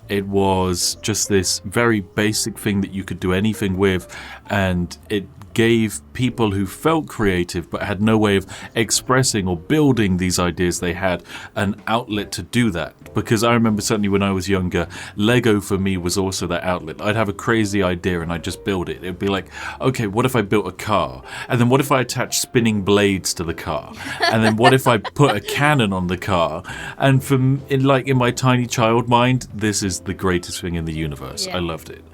it was just this very basic thing that you could do anything with, and it gave people who felt creative but had no way of expressing or building these ideas they had an outlet to do that. Because I remember certainly when I was younger, Lego for me was also that outlet. I'd have a crazy idea and I'd just build it. It'd be like, okay, what if I built a car? And then what if I attached spinning blades to the car? And then what if I put a cannon on the car? And in my tiny child mind, this is the greatest thing in the universe. Yeah. I loved it.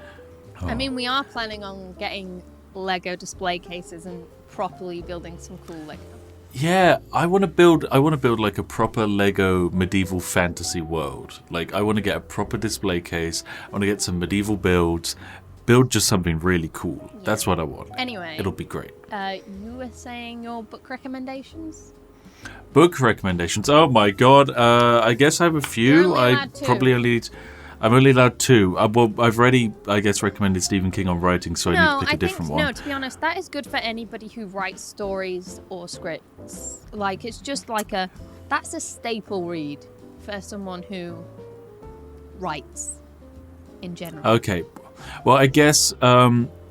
I mean, we are planning on getting Lego display cases and properly building some cool Lego. Yeah, I want to build like a proper Lego medieval fantasy world. Like I want to get a proper display case. I want to get some medieval build just something really cool. Yeah. That's what I want. Anyway, it'll be great. You were saying your book recommendations? Book recommendations. Oh my god. I guess I have a few. I'm only allowed two. Well, I've already, I guess, recommended Stephen King on writing, so I need to pick a different one. No, to be honest, that is good for anybody who writes stories or scripts. Like, it's just like that's a staple read for someone who writes in general. Okay. Well, I guess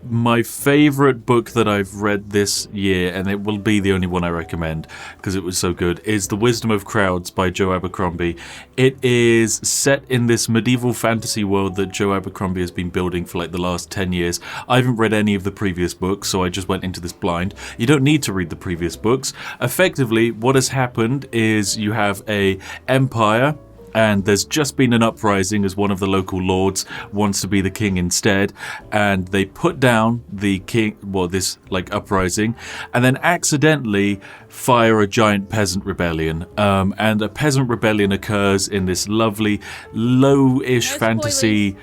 my favorite book that I've read this year, and it will be the only one I recommend because it was so good, is The Wisdom of Crowds by Joe Abercrombie. It is set in this medieval fantasy world that Joe Abercrombie has been building for like the last 10 years. I haven't read any of the previous books, so I just went into this blind. You don't need to read the previous books. Effectively, what has happened is you have a empire, and there's just been an uprising as one of the local lords wants to be the king instead, and they put down the king, this like uprising, and then accidentally fire a giant peasant rebellion. And a peasant rebellion occurs in this lovely low-ish fantasy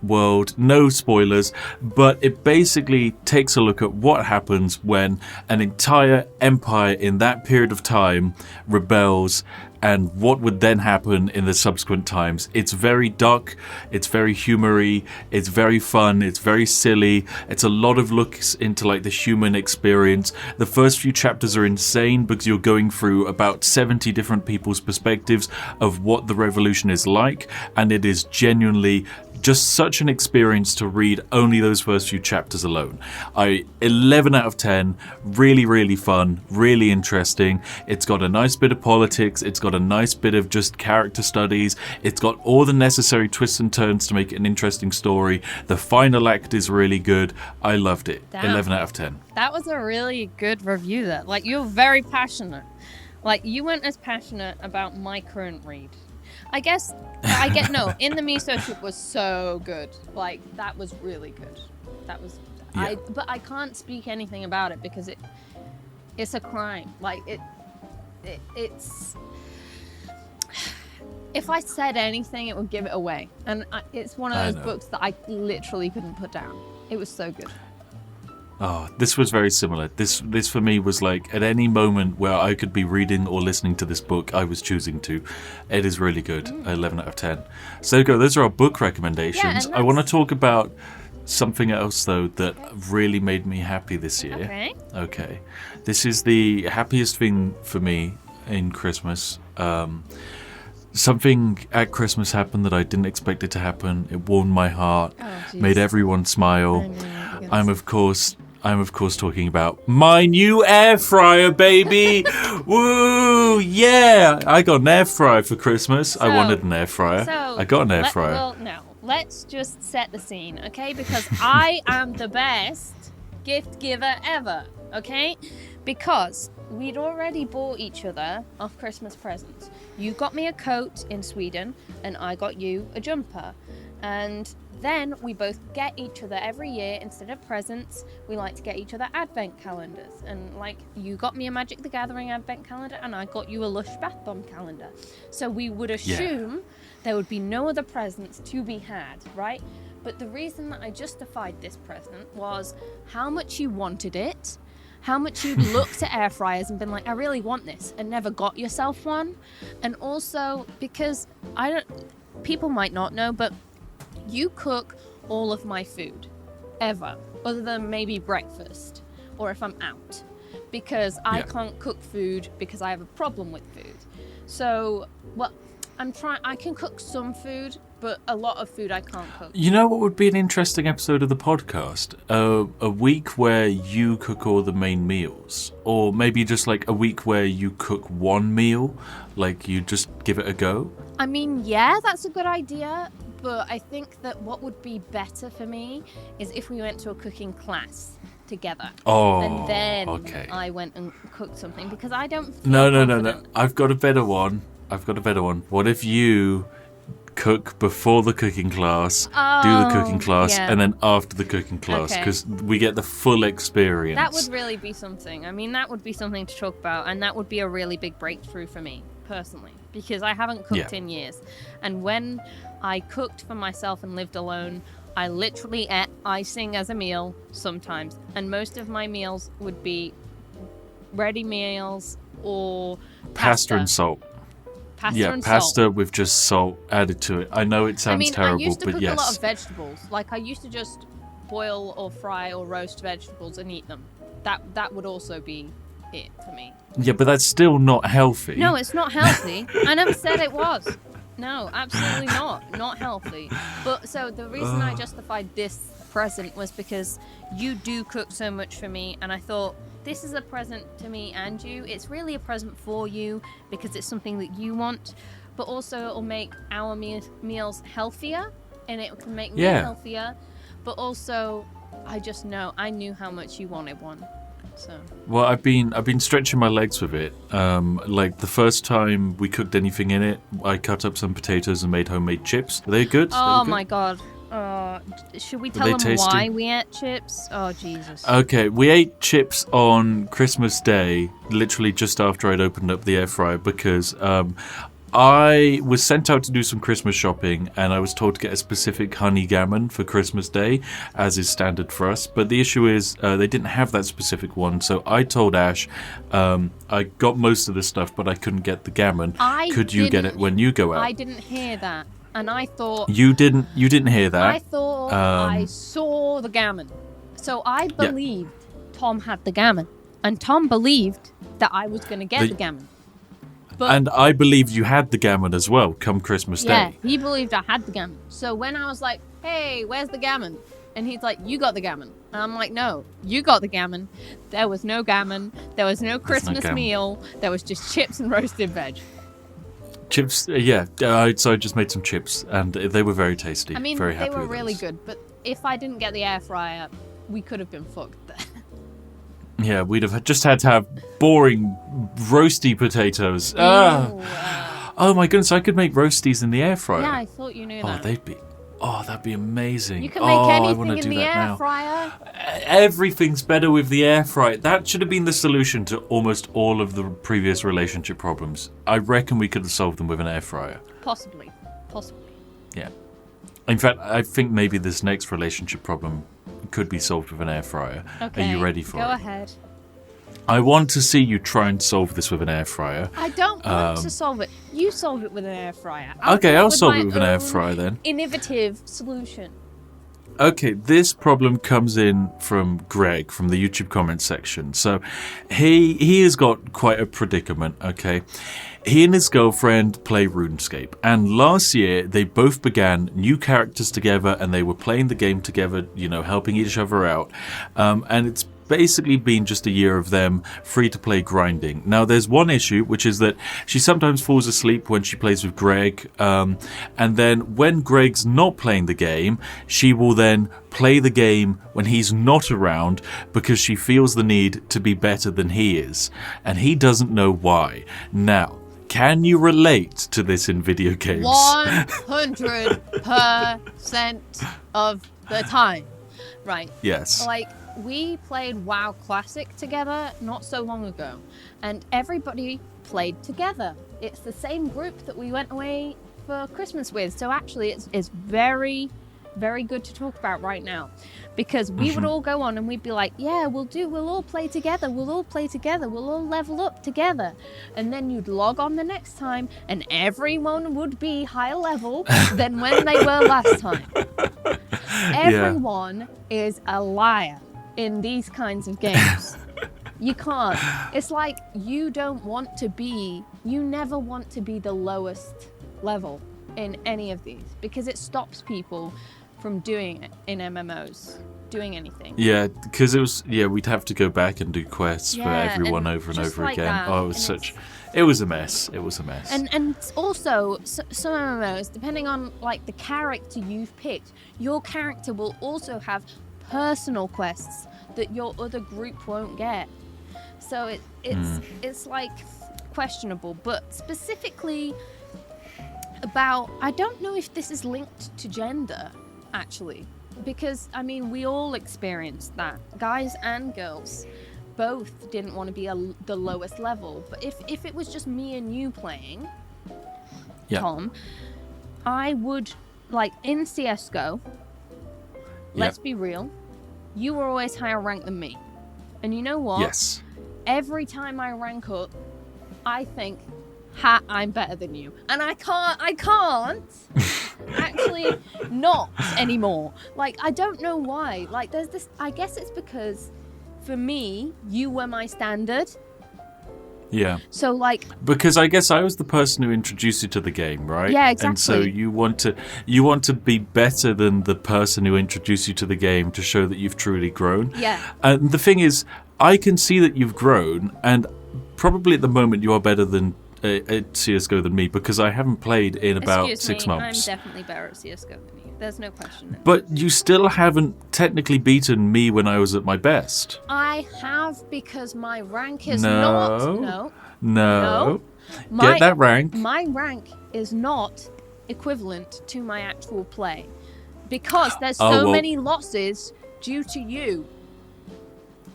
world. No spoilers, but it basically takes a look at what happens when an entire empire in that period of time rebels and what would then happen in the subsequent times. It's very dark, it's very humory, it's very fun, it's very silly, it's a lot of looks into like the human experience. The first few chapters are insane because you're going through about 70 different people's perspectives of what the revolution is like, and it is genuinely just such an experience to read only those first few chapters alone. 11 out of 10, really, really fun, really interesting. It's got a nice bit of politics, it's got a nice bit of just character studies, it's got all the necessary twists and turns to make it an interesting story. The final act is really good. I loved it. 11 out of 10. That was a really good review there. Like, you're very passionate. Like, you weren't as passionate about my current read. I get no, In the Miso Soup was so good. Like, that was really good. That was but I can't speak anything about it because it's a crime. Like it's if I said anything, it would give it away. And it's one of those books that I literally couldn't put down. It was so good. Oh, this was very similar. This for me was like at any moment where I could be reading or listening to this book, I was choosing to. It is really good. 11 out of 10. So those are our book recommendations. Yeah, I want to talk about something else though that really made me happy this year. Okay. This is the happiest thing for me in Christmas. Something at Christmas happened that I didn't expect it to happen. It warmed my heart, made everyone smile. I'm of course talking about my new air fryer, baby. Woo! Yeah, I got an air fryer for Christmas. I wanted an air fryer. I got an air fryer. Well, no, let's just set the scene, okay? Because I am the best gift giver ever, okay? Because we'd already bought each other our Christmas presents. You got me a coat in Sweden, and I got you a jumper. And then we both get each other every year, instead of presents, we like to get each other advent calendars. And like, you got me a Magic the Gathering advent calendar, and I got you a Lush Bath Bomb calendar. So we would assume there would be no other presents to be had, right? But the reason that I justified this present was how much you wanted it, how much you'd looked at air fryers and been like, I really want this, and never got yourself one. And also because people might not know, but you cook all of my food ever, other than maybe breakfast or if I'm out, because I can't cook food because I have a problem with food. So I can cook some food, but a lot of food I can't cook. You know what would be an interesting episode of the podcast? A week where you cook all the main meals. Or maybe just like a week where you cook one meal, like you just give it a go. I mean, yeah, that's a good idea. But I think that what would be better for me is if we went to a cooking class together. Oh, and then okay. I went and cooked something, because I don't feel No. I've got a better one. What if you cook before the cooking class, do the cooking class, and then after the cooking class, because we get the full experience. That would really be something. I mean, that would be something to talk about, and that would be a really big breakthrough for me, personally, because I haven't cooked in years. And when I cooked for myself and lived alone, I literally ate icing as a meal sometimes, and most of my meals would be ready meals or pasta and salt. Pasta with just salt added to it. I know it sounds terrible, but yes. I used to cook a lot of vegetables. Like, I used to just boil or fry or roast vegetables and eat them. That would also be it for me. Yeah, but that's still not healthy. No, it's not healthy. I never said it was. No, absolutely not. Not healthy. But so the reason I justified this present was because you do cook so much for me, and I thought, this is a present to me and you. It's really a present for you because it's something that you want, but also it'll make our meals healthier, and it can make me healthier. But also, I knew how much you wanted one. So. Well, I've been stretching my legs with it. Like the first time we cooked anything in it, I cut up some potatoes and made homemade chips. Were they good? Oh my god. Should we tell them why we ate chips? Oh, Jesus. Okay, we ate chips on Christmas Day, literally just after I'd opened up the air fryer, because I was sent out to do some Christmas shopping, and I was told to get a specific honey gammon for Christmas Day, as is standard for us. But the issue is they didn't have that specific one, so I told Ash I got most of the stuff, but I couldn't get the gammon. Could you get it when you go out? I didn't hear that. And I thought... You didn't hear that? I thought I saw the gammon. So I believed Tom had the gammon. And Tom believed that I was going to get the gammon. But, and I believed you had the gammon as well, come Christmas Day. Yeah, he believed I had the gammon. So when I was like, hey, where's the gammon? And he's like, you got the gammon. And I'm like, no, you got the gammon. There was no gammon. There was no Christmas meal. There was just chips and roasted veg. Chips, so I just made some chips, and they were very tasty. I mean, very they happy were with really those. good, but if I didn't get the air fryer, we could have been fucked there. Yeah, we'd have just had to have boring, roasty potatoes. Oh my goodness, I could make roasties in the air fryer. Yeah, I thought you knew that. That'd be amazing. You can make anything in the air fryer. Everything's better with the air fryer. That should have been the solution to almost all of the previous relationship problems. I reckon we could have solved them with an air fryer. Possibly. Yeah. In fact, I think maybe this next relationship problem could be solved with an air fryer. Okay. Are you ready for it? Go ahead. I want to see you try and solve this with an air fryer. I don't want to solve it. You solve it with an air fryer. Okay, I'll solve it with an air fryer then. Innovative solution. Okay, this problem comes in from Greg from the YouTube comments section. So he has got quite a predicament, okay? He and his girlfriend play RuneScape, and last year they both began new characters together and they were playing the game together, you know, helping each other out. And it's basically been just a year of them free-to-play grinding. Now, there's one issue, which is that she sometimes falls asleep when she plays with Greg, and then when Greg's not playing the game, she will then play the game when he's not around because she feels the need to be better than he is, and he doesn't know why. Now, can you relate to this in video games? 100% of the time. Right. Yes. Like, we played WoW Classic together not so long ago, and everybody played together. It's the same group that we went away for Christmas with, so actually it's very, very good to talk about right now, because we would all go on and we'd be like, yeah, we'll all play together, we'll all level up together, and then you'd log on the next time and everyone would be higher level than when they were last time. Everyone is a liar in these kinds of games. You can't. It's like you never want to be the lowest level in any of these, because it stops people from doing it in MMOs, doing anything. Yeah, because we'd have to go back and do quests for everyone over and over like again. that. Oh, it was a mess. And also, some MMOs, depending on like the character you've picked, your character will also have personal quests that your other group won't get. So it's like questionable. But specifically about, I don't know if this is linked to gender, actually, because I mean we all experienced that. Guys and girls both didn't want to be the lowest level. But if it was just me and you playing, Tom, I would, like in CSGO, let's be real, you were always higher ranked than me. And you know what? Yes. Every time I rank up, I think, I'm better than you. And I can't actually not anymore. Like, I don't know why. Like, there's this, I guess it's because, for me, you were my standard. Yeah. So, like... Because I guess I was the person who introduced you to the game, right? Yeah, exactly. And so you want to be better than the person who introduced you to the game to show that you've truly grown. Yeah. And the thing is, I can see that you've grown, and probably at the moment you are better than at CSGO than me, because I haven't played in about 6 months. I'm definitely better at CSGO than you. There's no question. But you still haven't technically beaten me when I was at my best. I have, because my rank is No. No. Get that rank. My rank is not equivalent to my actual play, because there's so many losses due to you.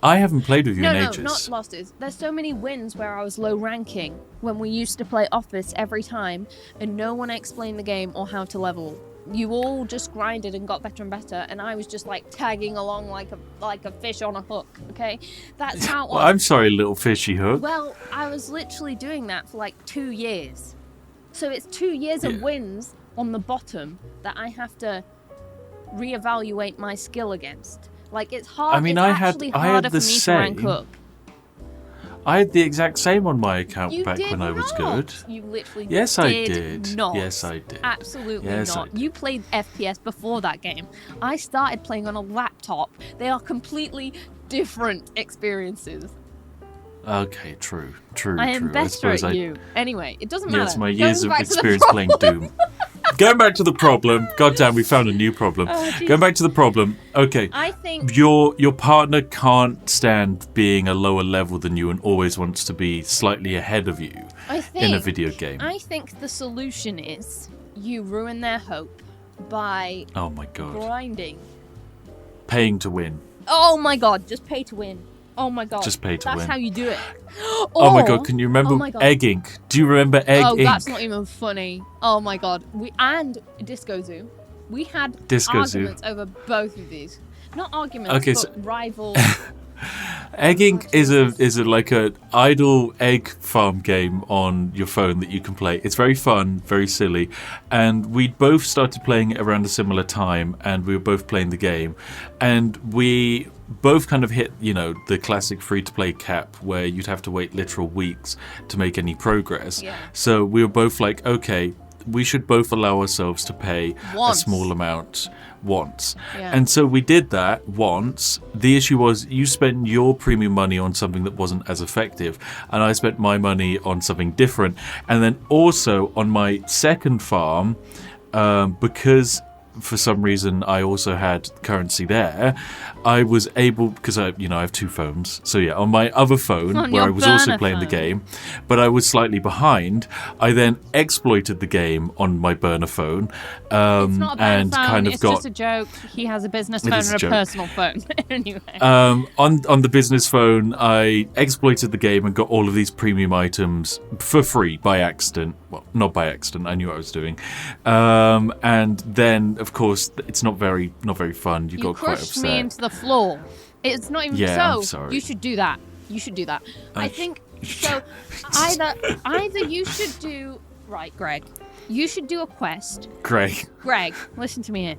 I haven't played with you in ages. No, not losses. There's so many wins where I was low ranking when we used to play Office every time, and no one explained the game or how to level. You all just grinded and got better and better, and I was just like tagging along like a fish on a hook. Okay, that's how. Well, I'm sorry, little fishy hook. Well, I was literally doing that for like 2 years, so it's 2 years of wins on the bottom that I have to reevaluate my skill against. Like, it's hard. I mean, it's actually harder for me to rank up. I had the exact same on my account You back did when I was not. good. You literally Yes, I did. not. Yes, I did. Absolutely Yes, not. I did. You played FPS before that game. I started playing on a laptop. They are completely different experiences. Okay, true. I am better at you. Anyway, it doesn't matter. Yes, my years of Going back to the experience playing Doom. Going back to the problem. God damn, we found a new problem. Going back to the problem. Okay. I think your partner can't stand being a lower level than you and always wants to be slightly ahead of you in a video game. I think the solution is you ruin their hope by Oh my god. grinding. Paying to win. Oh my god, just pay to win. Oh my god. Just pay to win. That's how you do it. Oh my god, can you remember Egg Inc? Do you remember Egg Inc? Oh, that's not even funny. Oh my god. And Disco Zoo. We had Disco arguments over both of these. Not arguments, Okay, but so- rival. Egging is a like a idle egg farm game on your phone that you can play. It's very fun, very silly, and we both started playing it around a similar time, and we were both playing the game, and we both kind of hit, the classic free-to-play cap where you'd have to wait literal weeks to make any progress. Yeah. So we were both like, okay, we should both allow ourselves to pay Once. a small amount once. Yeah. And so we did that once. The issue was you spent your premium money on something that wasn't as effective, and I spent my money on something different. And then also on my second farm, because for some reason I also had currency there, I was able, because I have two phones, so yeah, on my other phone On where your I was also burner playing the phone. game, but I was slightly behind, I then exploited the game on my burner phone, It's not a burner and phone, kind of it's got just a joke. He has a business It phone is a and a joke. personal phone. Anyway. on the business phone, I exploited the game and got all of these premium items for free by accident. Well, not by accident. I knew what I was doing. And then, of course, it's not very fun. You got quite crushed upset. me into the floor. It's not even Yeah, so. I'm sorry. You should do that. I think so. Either you should do right, Greg. You should do a quest. Great. Greg, listen to me here.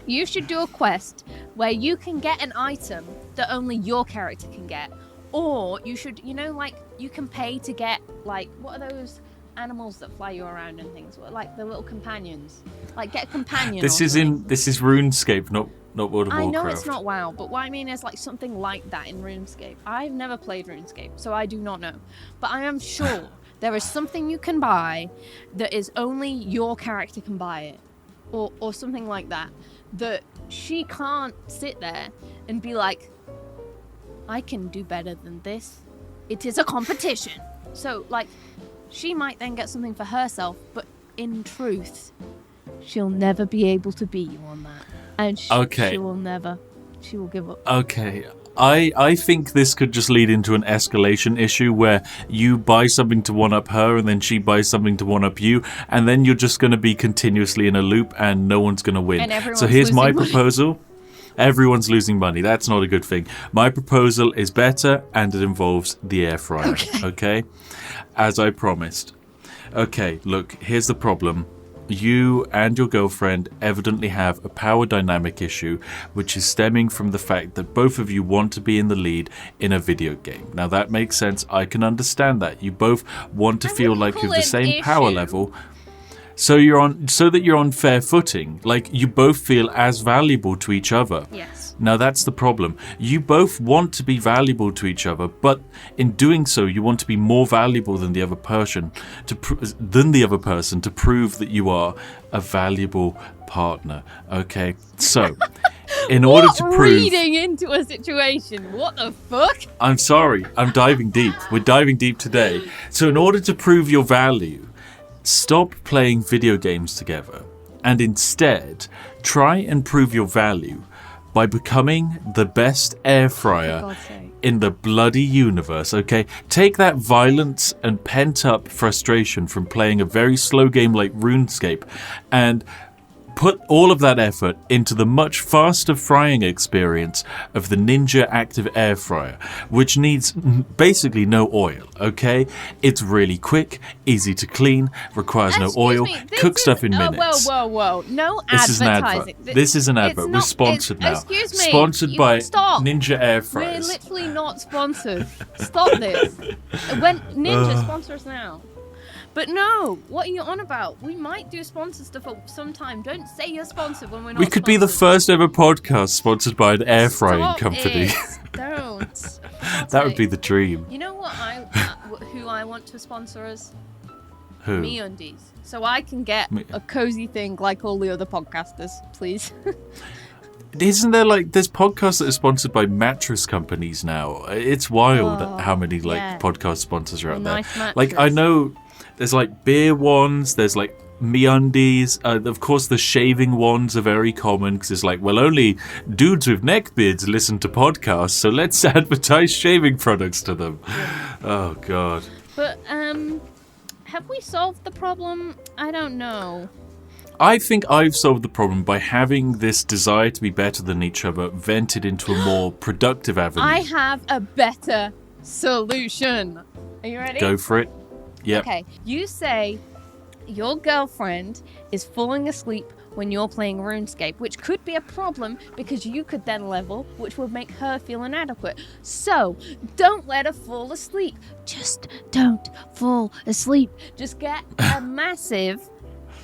You should do a quest where you can get an item that only your character can get, or you should, you can pay to get what are those animals that fly you around and things? Like the little companions. Like get a companion. This or is something. this is RuneScape, not World of I Warcraft. know it's not WoW, but what I mean is something like that in RuneScape. I've never played RuneScape, so I do not know. But I am sure there is something you can buy that is only your character can buy it. Or something like that. That she can't sit there and be like, I can do better than this. It is a competition. So, she might then get something for herself, but in truth, she'll never be able to beat you on that. And Okay. she will give up. Okay. I think this could just lead into an escalation issue where you buy something to one-up her and then she buys something to one-up you, and then you're just going to be continuously in a loop and no one's going to win. And everyone's So here's my losing money. proposal. Everyone's losing money. That's not a good thing. My proposal is better, and it involves the air fryer. Okay? As I promised. Okay, look, here's the problem. You and your girlfriend evidently have a power dynamic issue, which is stemming from the fact that both of you want to be in the lead in a video game. Now that makes sense. I can understand that. You both want to feel wouldn't like call you're the it an same power issue. level. So that you're on fair footing. Like you both feel as valuable to each other. Yes. Now that's the problem. You both want to be valuable to each other, but in doing so, you want to be more valuable than the other person to prove that you are a valuable partner. Okay, so in order to prove, reading into a situation. What the fuck? I'm sorry, I'm diving deep. We're diving deep today. So in order to prove your value, stop playing video games together, and instead try and prove your value by becoming the best air fryer God's sake. in the bloody universe, okay? Take that violence and pent-up frustration from playing a very slow game like RuneScape and put all of that effort into the much faster frying experience of the Ninja Active Air Fryer, which needs basically no oil, okay? It's really quick, easy to clean, requires no oil, cook stuff in minutes. Whoa. No This is an advertising. advert. This is an It's advert. We're not- sponsored now. Excuse me. Sponsored You- by stop. Ninja Air We're Fryers. literally not sponsored. Stop this. When Ninja sponsor us now. But no, what are you on about? We might do sponsor stuff at some time. Don't say you're sponsored when we're not. We could be the sponsored. first ever podcast sponsored by an air frying Stop company. it. Don't. That would be the dream. You know what who I want to sponsor us? Who? MeUndies. So I can get Me- a cozy thing like all the other podcasters, please. Isn't there there's podcasts that are sponsored by mattress companies now? It's wild Oh, how many yeah. podcast sponsors are out Nice there. mattress. I know there's beer ones, there's MeUndies. Of course, the shaving ones are very common because it's only dudes with neck beards listen to podcasts, so let's advertise shaving products to them. Oh God. But have we solved the problem? I don't know. I think I've solved the problem by having this desire to be better than each other vented into a more productive avenue. I have a better solution. Are you ready? Go for it. Yep. Okay. You say your girlfriend is falling asleep when you're playing RuneScape, which could be a problem because you could then level, which would make her feel inadequate. So, don't let her fall asleep. Just don't fall asleep. Just get a massive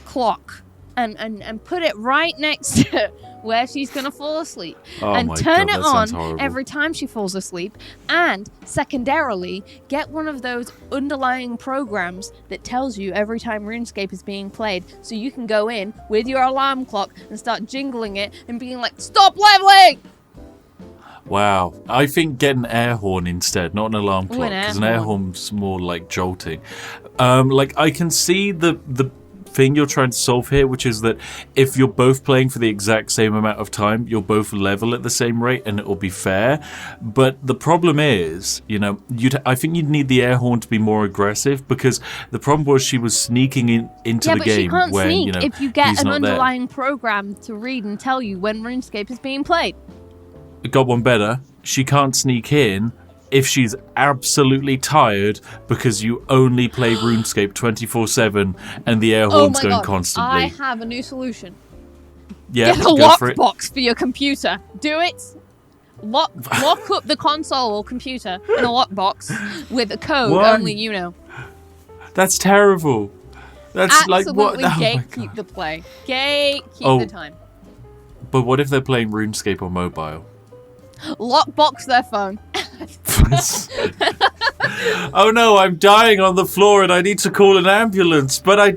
clock and put it right next to where she's going to fall asleep. Oh and my turn God, it that sounds on horrible. every time she falls asleep. And secondarily, get one of those underlying programs that tells you every time RuneScape is being played, so you can go in with your alarm clock and start jingling it and being like, stop leveling! Wow. I think get an air horn instead, not an alarm Ooh, clock, an air because an air horn. horn's more like jolting. Like, I can see the thing you're trying to solve here, which is that if you're both playing for the exact same amount of time, you'll both level at the same rate and it will be fair. But the problem is, I think you'd need the air horn to be more aggressive, because the problem was she was sneaking into the game she can't when, sneak if you get he's an not there. underlying program to read and tell you when RuneScape is being played. Got one better. She can't sneak in if she's absolutely tired because you only play RuneScape 24/7 and the air Oh horn's my going god, constantly. I have a new solution. Yeah, Get a go for it. lockbox for your computer. Do it. Lock up the console or computer in a lockbox with a code Why? only you know. That's terrible. That's Absolutely like what? Oh my gatekeep the play. Gatekeep Oh. the time. But what if they're playing RuneScape on mobile? Lockbox their phone. Oh no, I'm dying on the floor and I need to call an ambulance, but I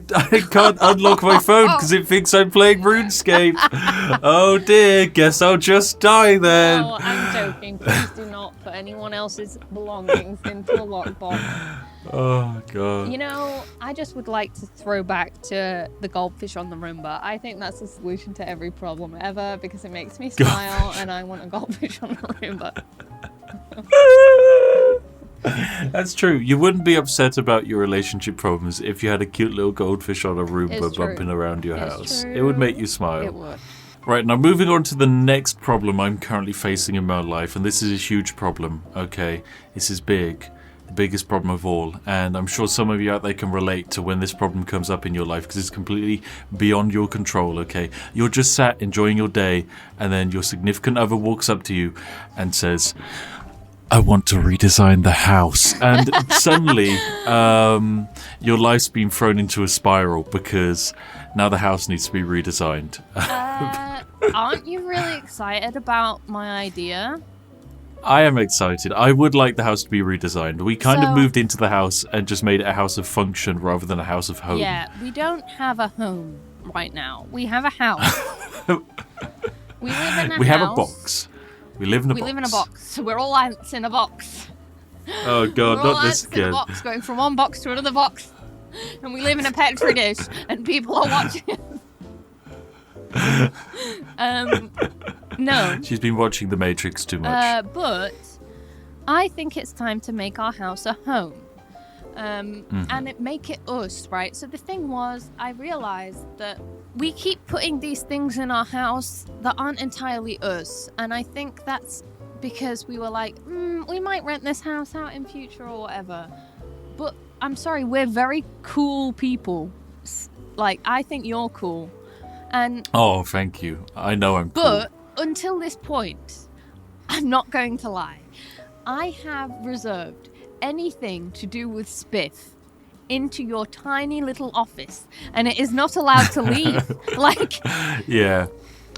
can't unlock my phone because it thinks I'm playing RuneScape. Oh dear, guess I'll just die then. Oh, I'm joking. Please do not put anyone else's belongings into a lockbox. Oh god. I just would like to throw back to the goldfish on the Roomba. I think that's the solution to every problem ever because it makes me smile and I want a goldfish on the Roomba. That's true. You wouldn't be upset about your relationship problems if you had a cute little goldfish on a Roomba It's true. bumping around your It's house. true. It would make you smile. It would. Right, now moving on to the next problem I'm currently facing in my life, and this is a huge problem, okay? This is big. The biggest problem of all, and I'm sure some of you out there can relate to when this problem comes up in your life because it's completely beyond your control, okay? You're just sat enjoying your day, and then your significant other walks up to you and says, I want to redesign the house. And suddenly, your life's been thrown into a spiral because now the house needs to be redesigned. Aren't you really excited about my idea? I am excited. I would like the house to be redesigned. We kind of moved into the house and just made it a house of function rather than a house of home. Yeah, we don't have a home right now. We have a house. We live in a house. We have a box. We live in a box. We live in a box. So we're all ants in a box. Oh god, We're all not this ants in a again. box, going from one box to another box. And we live in a petri dish, and people are watching us. No. She's been watching The Matrix too much. But I think it's time to make our house a home. And make it us, right? So the thing was, I realized that we keep putting these things in our house that aren't entirely us. And I think that's because we were like, we might rent this house out in future or whatever. But I'm sorry, we're very cool people. Like, I think you're cool. And Oh, thank you. I know I'm cool. but until this point, I'm not going to lie. I have reserved anything to do with Spiff into your tiny little office, and it is not allowed to leave. Like, Yeah.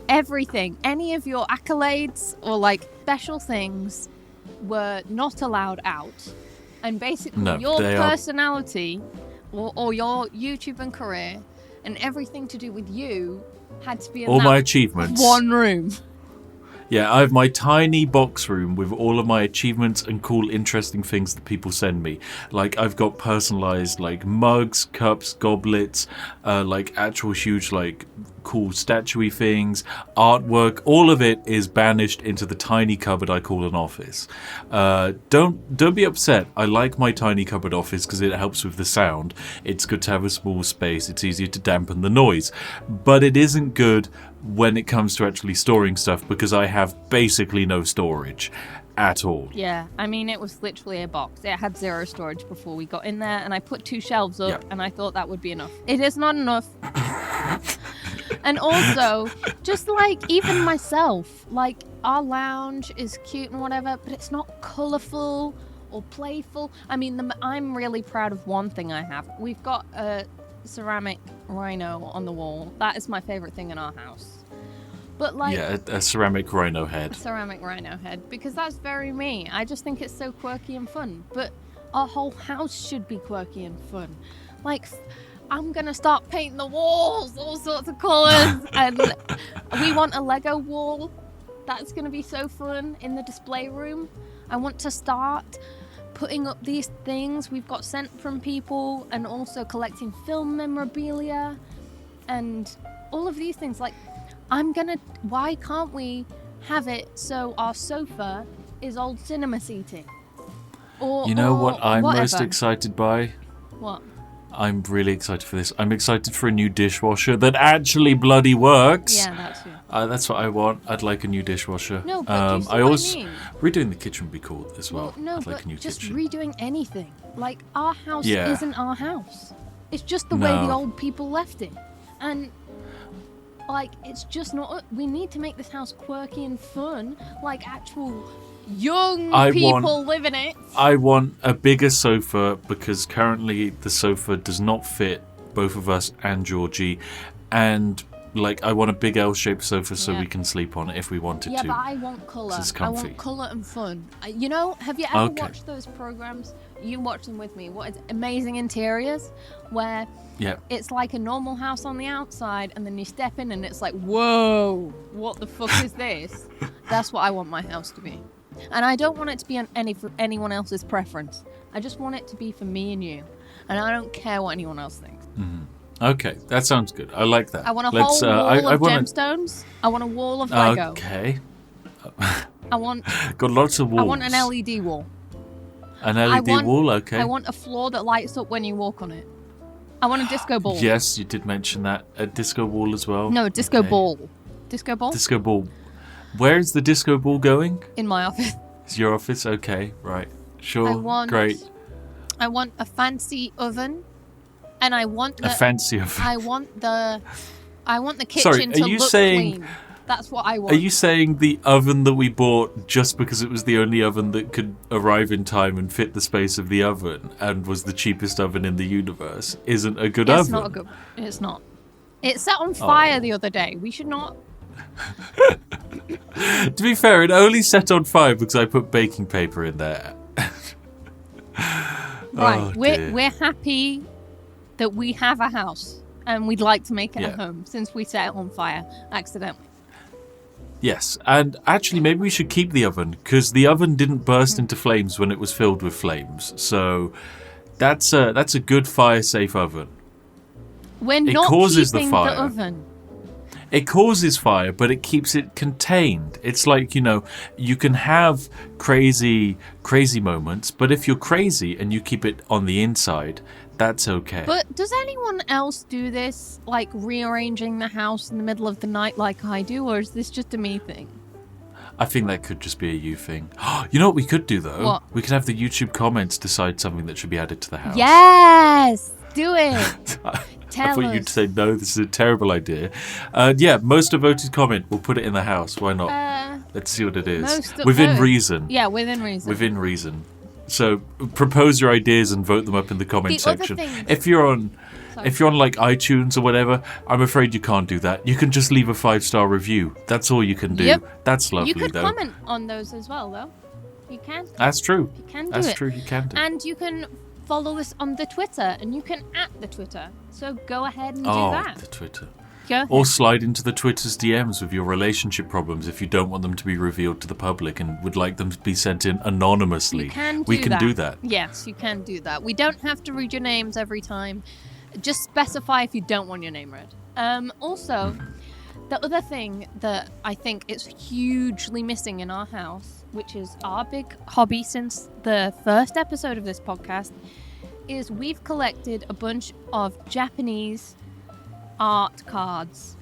everything, any of your accolades or like special things were not allowed out. And basically, No, your they are- personality or your YouTube and career and everything to do with you had to be in All that my achievements. one room. Yeah, I have my tiny box room with all of my achievements and cool, interesting things that people send me. Like, I've got personalized, like, mugs, cups, goblets, like, actual huge, like, cool statuey things, artwork. All of it is banished into the tiny cupboard I call an office. Don't be upset. I like my tiny cupboard office because it helps with the sound. It's good to have a small space. It's easier to dampen the noise. But it isn't good when it comes to actually storing stuff because I have basically no storage at all. Yeah, I mean, it was literally a box. It had 0 storage before we got in there, and I put 2 shelves up, and I thought that would be enough. It is not enough. And also, just like even myself, like our lounge is cute and whatever, but it's not colourful or playful. I mean, I'm really proud of one thing I have. We've got a ceramic rhino on the wall. That is my favourite thing in our house. But like, yeah, a ceramic rhino head. A ceramic rhino head, because that's very me. I just think it's so quirky and fun. But our whole house should be quirky and fun. Like, I'm gonna start painting the walls all sorts of colours, and we want a Lego wall. That's gonna be so fun in the display room. I want to start putting up these things we've got sent from people, and also collecting film memorabilia, and all of these things. Like, why can't we have it so our sofa is old cinema seating? Or, you know what I'm whatever. most excited by? What? I'm really excited for this. I'm excited for a new dishwasher that actually bloody works. Yeah, that too. That's what I want. I'd like a new dishwasher. No, but do you see what I mean? Redoing the kitchen would be cool as well. No, I'd but like a new just kitchen. redoing anything. Like, our house isn't our house. It's just the way the old people left it. And, like, it's just not... We need to make this house quirky and fun. Like, actual young people live in it. I want a bigger sofa because currently the sofa does not fit both of us and Georgie. And... like, I want a big L-shaped sofa so we can sleep on it if we wanted to. Yeah, but I want colour. It's I comfy. want colour and fun. You know, have you ever watched those programs? You watch them with me. What is it? Amazing Interiors? Where it's like a normal house on the outside, and then you step in and it's like, whoa, what the fuck is this? That's what I want my house to be. And I don't want it to be on anyone else's preference. I just want it to be for me and you. And I don't care what anyone else thinks. Mm-hmm. Okay, that sounds good. I like that. I want a whole wall of gemstones. I want a wall of Lego. Okay. I want... got lots of walls. I want an LED wall. An LED wall, okay. I want a floor that lights up when you walk on it. I want a disco ball. Yes, you did mention that. A disco wall as well. No, a disco ball. Disco ball? Disco ball. Where is the disco ball going? In my office. Is your office? Okay, right. Sure, great. I want a fancy oven. And I want a fancy oven. I want the kitchen to look clean. That's what I want. Are you saying the oven that we bought just because it was the only oven that could arrive in time and fit the space of the oven and was the cheapest oven in the universe isn't a good oven? It's not a good. It's not. It set on fire the other day. We should not. To be fair, it only set on fire because I put baking paper in there. Right, we're happy that we have a house and we'd like to make it a home since we set it on fire accidentally. Yes, and actually maybe we should keep the oven because the oven didn't burst into flames when it was filled with flames. So that's a good fire-safe oven. We're not keeping the oven. It causes fire, but it keeps it contained. It's like, you can have crazy moments, but if you're crazy and you keep it on the inside, that's okay. But does anyone else do this, like rearranging the house in the middle of the night like I do, or is this just a me thing? I think that could just be a you thing. You know what we could do, though? What? We could have the YouTube comments decide something that should be added to the house. Yes! Do it! I thought you'd say, no, this is a terrible idea. Most voted comment. We'll put it in the house. Why not? Let's see what it is. Within reason. Yeah, within reason. Within reason. So propose your ideas and vote them up in the comment section. If you're on like iTunes or whatever, I'm afraid you can't do that. You can just leave a 5-star review. That's all you can do. Yep. That's lovely, though. You could though. comment on those as well, though. You can. That's true. You can do That's it. true. You can do. And you can follow us on the Twitter, and you can @ the Twitter. So go ahead and do that. The Twitter. Go Or ahead. slide into the Twitter's DMs with your relationship problems if you don't want them to be revealed to the public and would like them to be sent in anonymously. We can do that. Yes, you can do that. We don't have to read your names every time. Just specify if you don't want your name read. Also, the other thing that I think is hugely missing in our house, which is our big hobby since the first episode of this podcast, is we've collected a bunch of Japanese art cards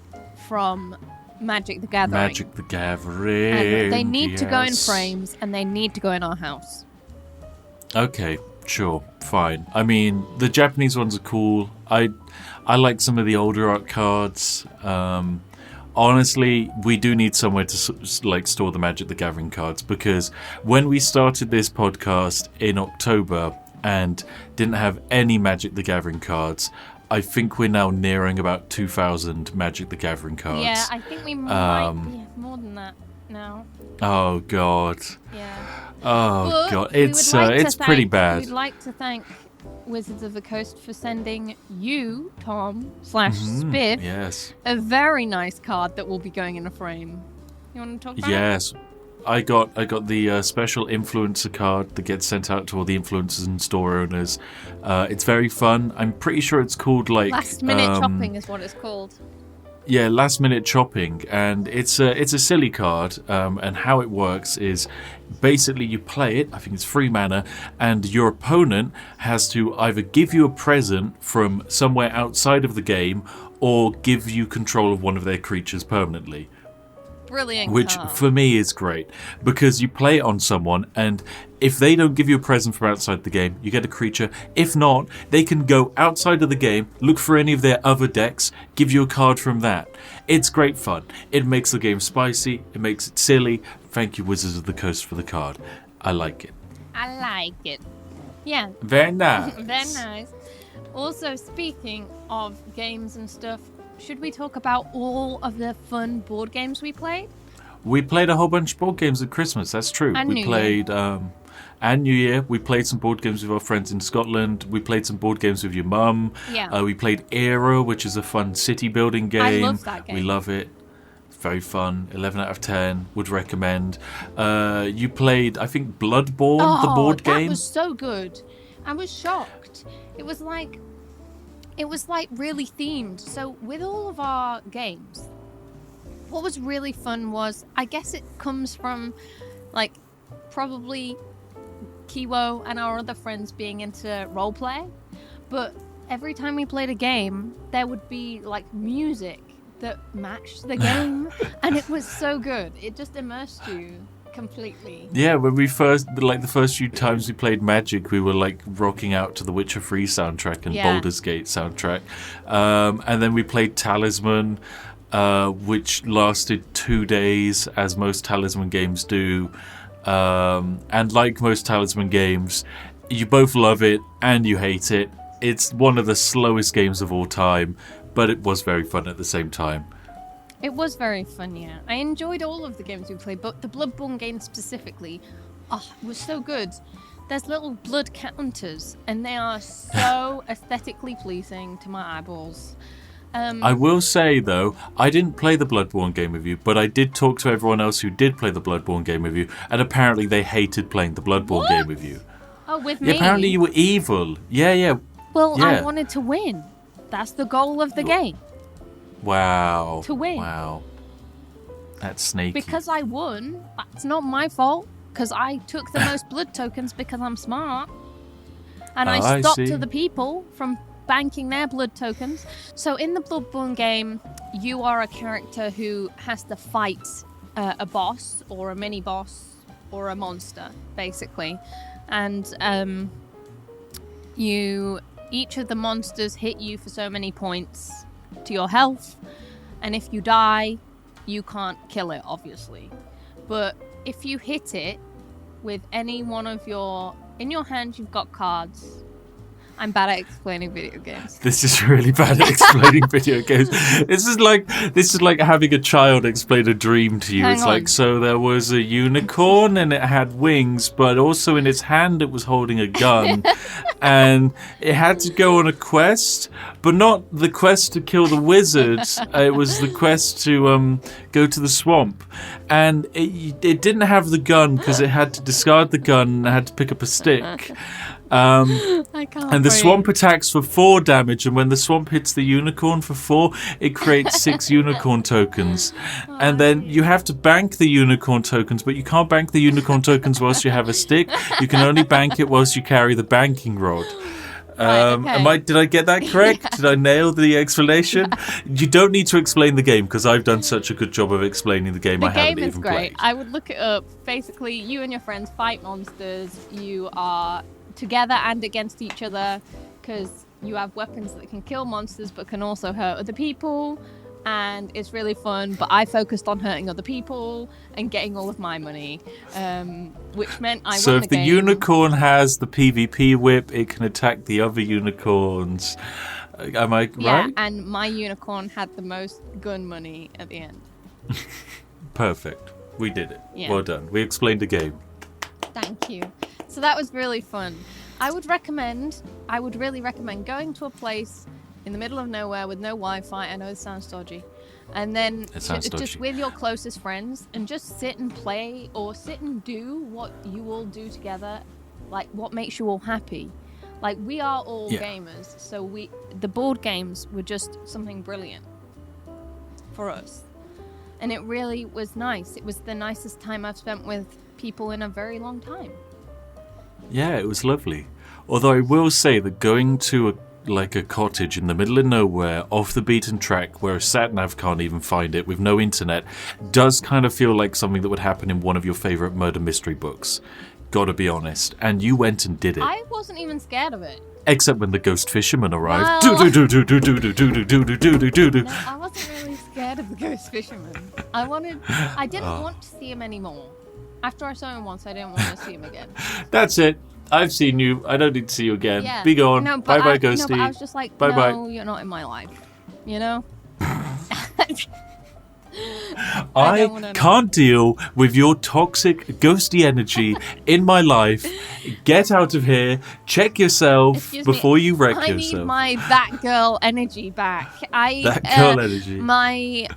from Magic the Gathering. Magic the Gathering. And they need to go in yes. frames, and they need to go in our house. Okay, sure, fine. I mean, the Japanese ones are cool. I like some of the older art cards. Honestly, we do need somewhere to store the Magic the Gathering cards, because when we started this podcast in October and didn't have any Magic the Gathering cards, I think we're now nearing about 2,000 Magic the Gathering cards. Yeah, I think we might be more than that now. Oh God. Yeah. Oh But God. we would like It's to pretty thank- bad. We'd like to thank Wizards of the Coast for sending you, Tom/Spiff, Yes. a very nice card that will be going in a frame. You want to talk about it? Yes. I got the special influencer card that gets sent out to all the influencers and store owners. It's very fun. I'm pretty sure it's called like Last minute shopping is what it's called. Yeah, last minute shopping, and it's a silly card. And how it works is basically you play it. I think it's 3 mana, and your opponent has to either give you a present from somewhere outside of the game or give you control of one of their creatures permanently. Brilliant Which card. for me is great, because you play it on someone, and if they don't give you a present from outside the game, you get a creature. If not, they can go outside of the game, look for any of their other decks, give you a card from that. It's great fun. It makes the game spicy, it makes it silly. Thank you, Wizards of the Coast, for the card. I like it. I like it. Yeah, Very nice. very nice. Also, speaking of games and stuff, should we talk about all of the fun board games we played? We played a whole bunch of board games at Christmas, that's true. And We New played and New Year. We played some board games with our friends in Scotland. We played some board games with your mum. Yeah. We played Era, which is a fun city building game. love that game. We love it. It's very fun. 11 out of 10. Would recommend. You played, I think, Bloodborne, the board game. That was so good. I was shocked. It was like really themed. So with all of our games, what was really fun was, I guess it comes from like probably Kiwo and our other friends being into roleplay, but every time we played a game, there would be like music that matched the game, and it was so good. It just immersed you completely. Yeah, when we the first few times we played Magic, we were like rocking out to the Witcher 3 soundtrack and Yeah. Baldur's Gate soundtrack. And then we played Talisman, which lasted 2 days, as most Talisman games do. And like most Talisman games, you both love it and you hate it. It's one of the slowest games of all time, but it was very fun at the same time. It was very fun, yeah. I enjoyed all of the games we played, but the Bloodborne game specifically, was so good. There's little blood counters, and they are so aesthetically pleasing to my eyeballs. I will say, though, I didn't play the Bloodborne game with you, but I did talk to everyone else who did play the Bloodborne game with you, and apparently they hated playing the Bloodborne What? game with you. Oh, with Yeah, me? apparently you were evil. Yeah. Well, I yeah. wanted to win. That's the goal of the game. Wow. To win. Wow. That's sneaky. Because I won, that's not my fault, because I took the most blood tokens because I'm smart. And I I stopped see. other people from banking their blood tokens. So in the Bloodborne game, you are a character who has to fight a boss or a mini boss or a monster, basically. And each of the monsters hit you for so many points to your health, and if you die, you can't kill it, obviously. But if you hit it with any one of in your hand, you've got cards. I'm bad at explaining video games. This is really bad at explaining video games. This is like having a child explain a dream to you. Hang It's on. like, so there was a unicorn and it had wings, but also in its hand it was holding a gun. And it had to go on a quest, but not the quest to kill the wizards. It was the quest to go to the swamp. And it didn't have the gun because it had to discard the gun and it had to pick up a stick. I can't And the breathe. swamp attacks for 4 damage, and when the swamp hits the unicorn for 4, it creates 6 unicorn tokens. And then you have to bank the unicorn tokens, but you can't bank the unicorn tokens whilst you have a stick. You can only bank it whilst you carry the banking rod. Right, okay. Did I get that correct? Yeah. Did I nail the explanation? Yeah. You don't need to explain the game because I've done such a good job of explaining the game. The I haven't game is even great. played. I would look it up. Basically, you and your friends fight monsters. You are together and against each other because you have weapons that can kill monsters but can also hurt other people, and it's really fun. But I focused on hurting other people and getting all of my money, which meant I so won if the the game. unicorn has the PvP whip, it can attack the other unicorns. Am I Yeah, right? and my unicorn had the most gun money at the end. Perfect. We did it. Yeah. Well done. We explained the game. Thank you. So that was really fun. I would really recommend going to a place in the middle of nowhere with no Wi-Fi. I know this sounds dodgy. And then It sounds just dodgy. with your closest friends and just sit and play or sit and do what you all do together, like what makes you all happy. Like we are all gamers, so the board games were just something brilliant for us. And it really was nice. It was the nicest time I've spent with people in a very long time. Yeah, it was lovely. Although I will say that going to a cottage in the middle of nowhere, off the beaten track, where a sat-nav can't even find it, with no internet, does kind of feel like something that would happen in one of your favourite murder mystery books. Gotta be honest. And you went and did it. I wasn't even scared of it. Except when the ghost fisherman arrived. Well- Do do do do do do do do do do do do do. No, I wasn't really scared of the ghost fisherman. I didn't want to see him anymore. After I saw him once, I didn't want to see him again. That's it. I've seen you. I don't need to see you again. Yeah. Be gone. No, but Bye-bye, No, ghosty. but I was just like, Bye-bye. no, you're not in my life. You know? I don't wanna know. can't deal with your toxic, ghosty energy in my life. Get out of here. Check yourself Excuse me, before you wreck I yourself. need my that girl energy back. That girl energy. My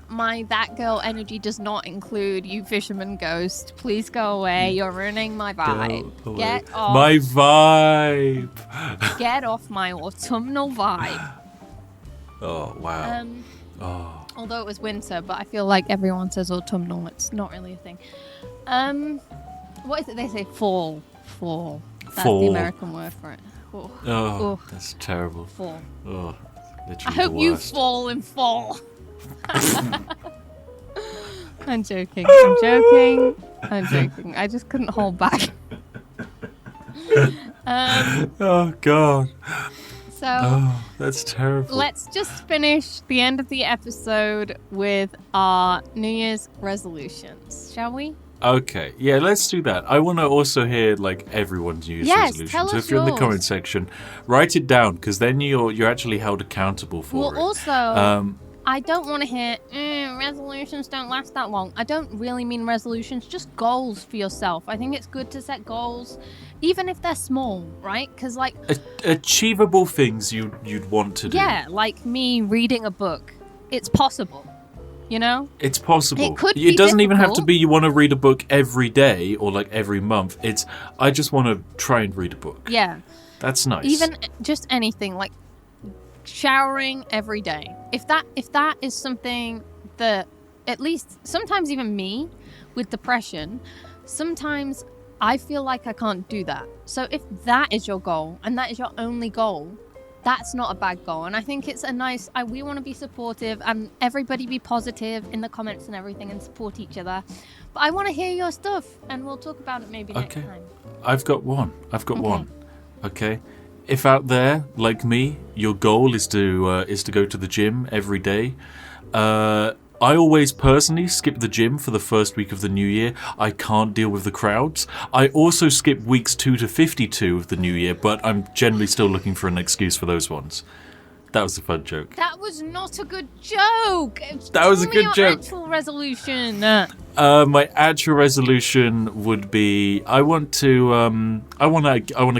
that girl energy does not include you, fisherman ghost. Please go away. You're ruining my vibe. Go away. Get off. My vibe. Get off my autumnal vibe. Oh, wow. Oh. Although it was winter, but I feel like everyone says autumnal. It's not really a thing. What is it they say? Fall. That's Fall. the American word for it. Oh, Oh, Ugh. that's terrible. fall. Oh, literally I hope the you worst. fall and fall. I'm joking. I'm joking. I just couldn't hold back. Oh, God. So Oh, that's terrible. let's just finish the end of the episode with our New Year's resolutions, shall we? Okay, yeah, let's do that. I want to also hear everyone's New Year's Yes, resolution. tell So us if you're in the yours. comment section, write it down because then you're actually held accountable for Well, it. also, I don't want to hear resolutions don't last that long. I don't really mean resolutions, just goals for yourself. I think it's good to set goals, even if they're small, right? Because Achievable things you'd want to do. yeah, like me reading a book, it's possible. You know? It's possible. It could be It doesn't even have to difficult. be you want to read a book every day or every month. It's I just want to try and read a book. Yeah. That's nice. Even just anything like showering every day. If that is something that at least sometimes even me with depression, sometimes I feel like I can't do that. So if that is your goal and that is your only goal, that's not a bad goal. And I think it's a nice we want to be supportive and everybody be positive in the comments and everything and support each other. But I want to hear your stuff and we'll talk about it maybe next time. I've got one. Okay. If out there, like me, your goal is to go to the gym every day, I always personally skip the gym for the first week of the new year. I can't deal with the crowds. I also skip weeks 2 to 52 of the new year, but I'm generally still looking for an excuse for those ones. That was a fun joke. That was not a good joke. That was a good joke. Actual resolution. My actual resolution would be I want to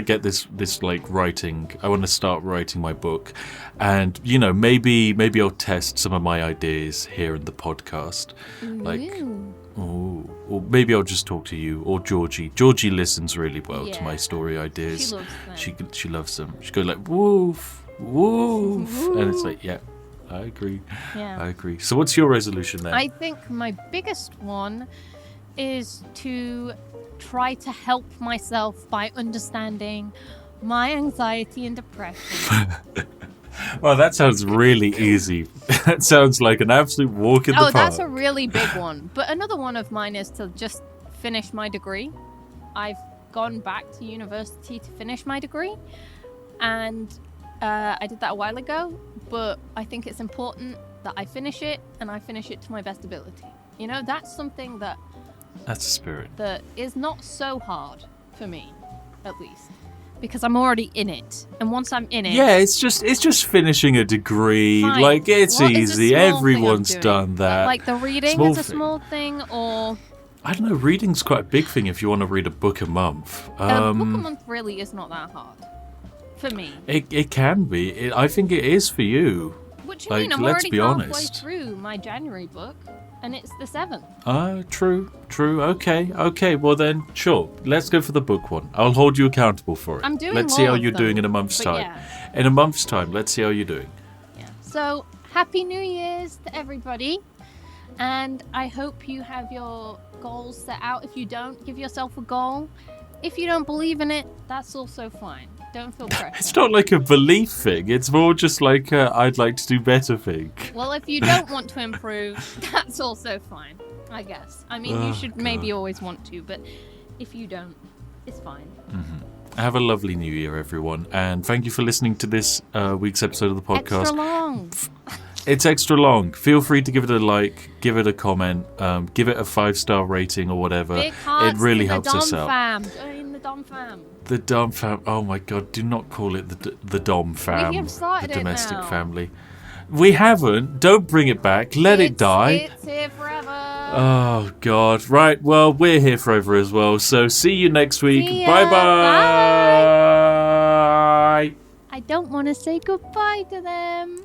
get this like writing. I want to start writing my book, and maybe I'll test some of my ideas here in the podcast, or maybe I'll just talk to you or Georgie. Georgie listens really well to my story ideas. She loves them. She loves them. She goes like woof. Woof. And it's like, yeah, I agree. Yeah. I agree. So what's your resolution then? I think my biggest one is to try to help myself by understanding my anxiety and depression. Well, that sounds really easy. That sounds like an absolute walk in the park. That's a really big one. But another one of mine is to just finish my degree. I've gone back to university to finish my degree, and I did that a while ago, but I think it's important that I finish it, and I finish it to my best ability. That's something that's a spirit. That is not so hard for me, at least, because I'm already in it. And once I'm in it... Yeah, it's just finishing a degree. Fine. Like, it's What is a easy. small Everyone's thing I'm doing? done that. Like, the reading is a small thing, or... I don't know, reading's quite a big thing if you want to read a book a month. A book a month really is not that hard. For me. It can be. I think it is for you. What do you mean? I'm let's already be halfway honest. through my January book, and it's the 7th. True. Okay, well then, sure. Let's go for the book one. I'll hold you accountable for it. I'm doing Let's see more how of you're them, doing in a month's but time. yeah. In a month's time, let's see how you're doing. Yeah. So, Happy New Year's to everybody. And I hope you have your goals set out. If you don't, give yourself a goal. If you don't believe in it, that's also fine. Don't feel pressure. It's not like a belief thing. It's more just like I'd like to do better thing. Well, if you don't want to improve, that's also fine, I guess. I mean, you should maybe always want to, but if you don't, it's fine. Mm-hmm. Have a lovely New Year, everyone. And thank you for listening to this week's episode of the podcast. Extra long. It's extra long. Feel free to give it a like, give it a comment, give it a 5-star rating or whatever. Big hearts It really to helps the us Dom out. fam. Join the Dom fam. The Dom fam. Oh my God! Do not call it the Dom fam. We have started the domestic it now. family. We haven't. Don't bring it back. Let it die. It's here forever. Oh God! Right. Well, we're here forever as well. So see you next week. See ya. Bye bye. I don't want to say goodbye to them.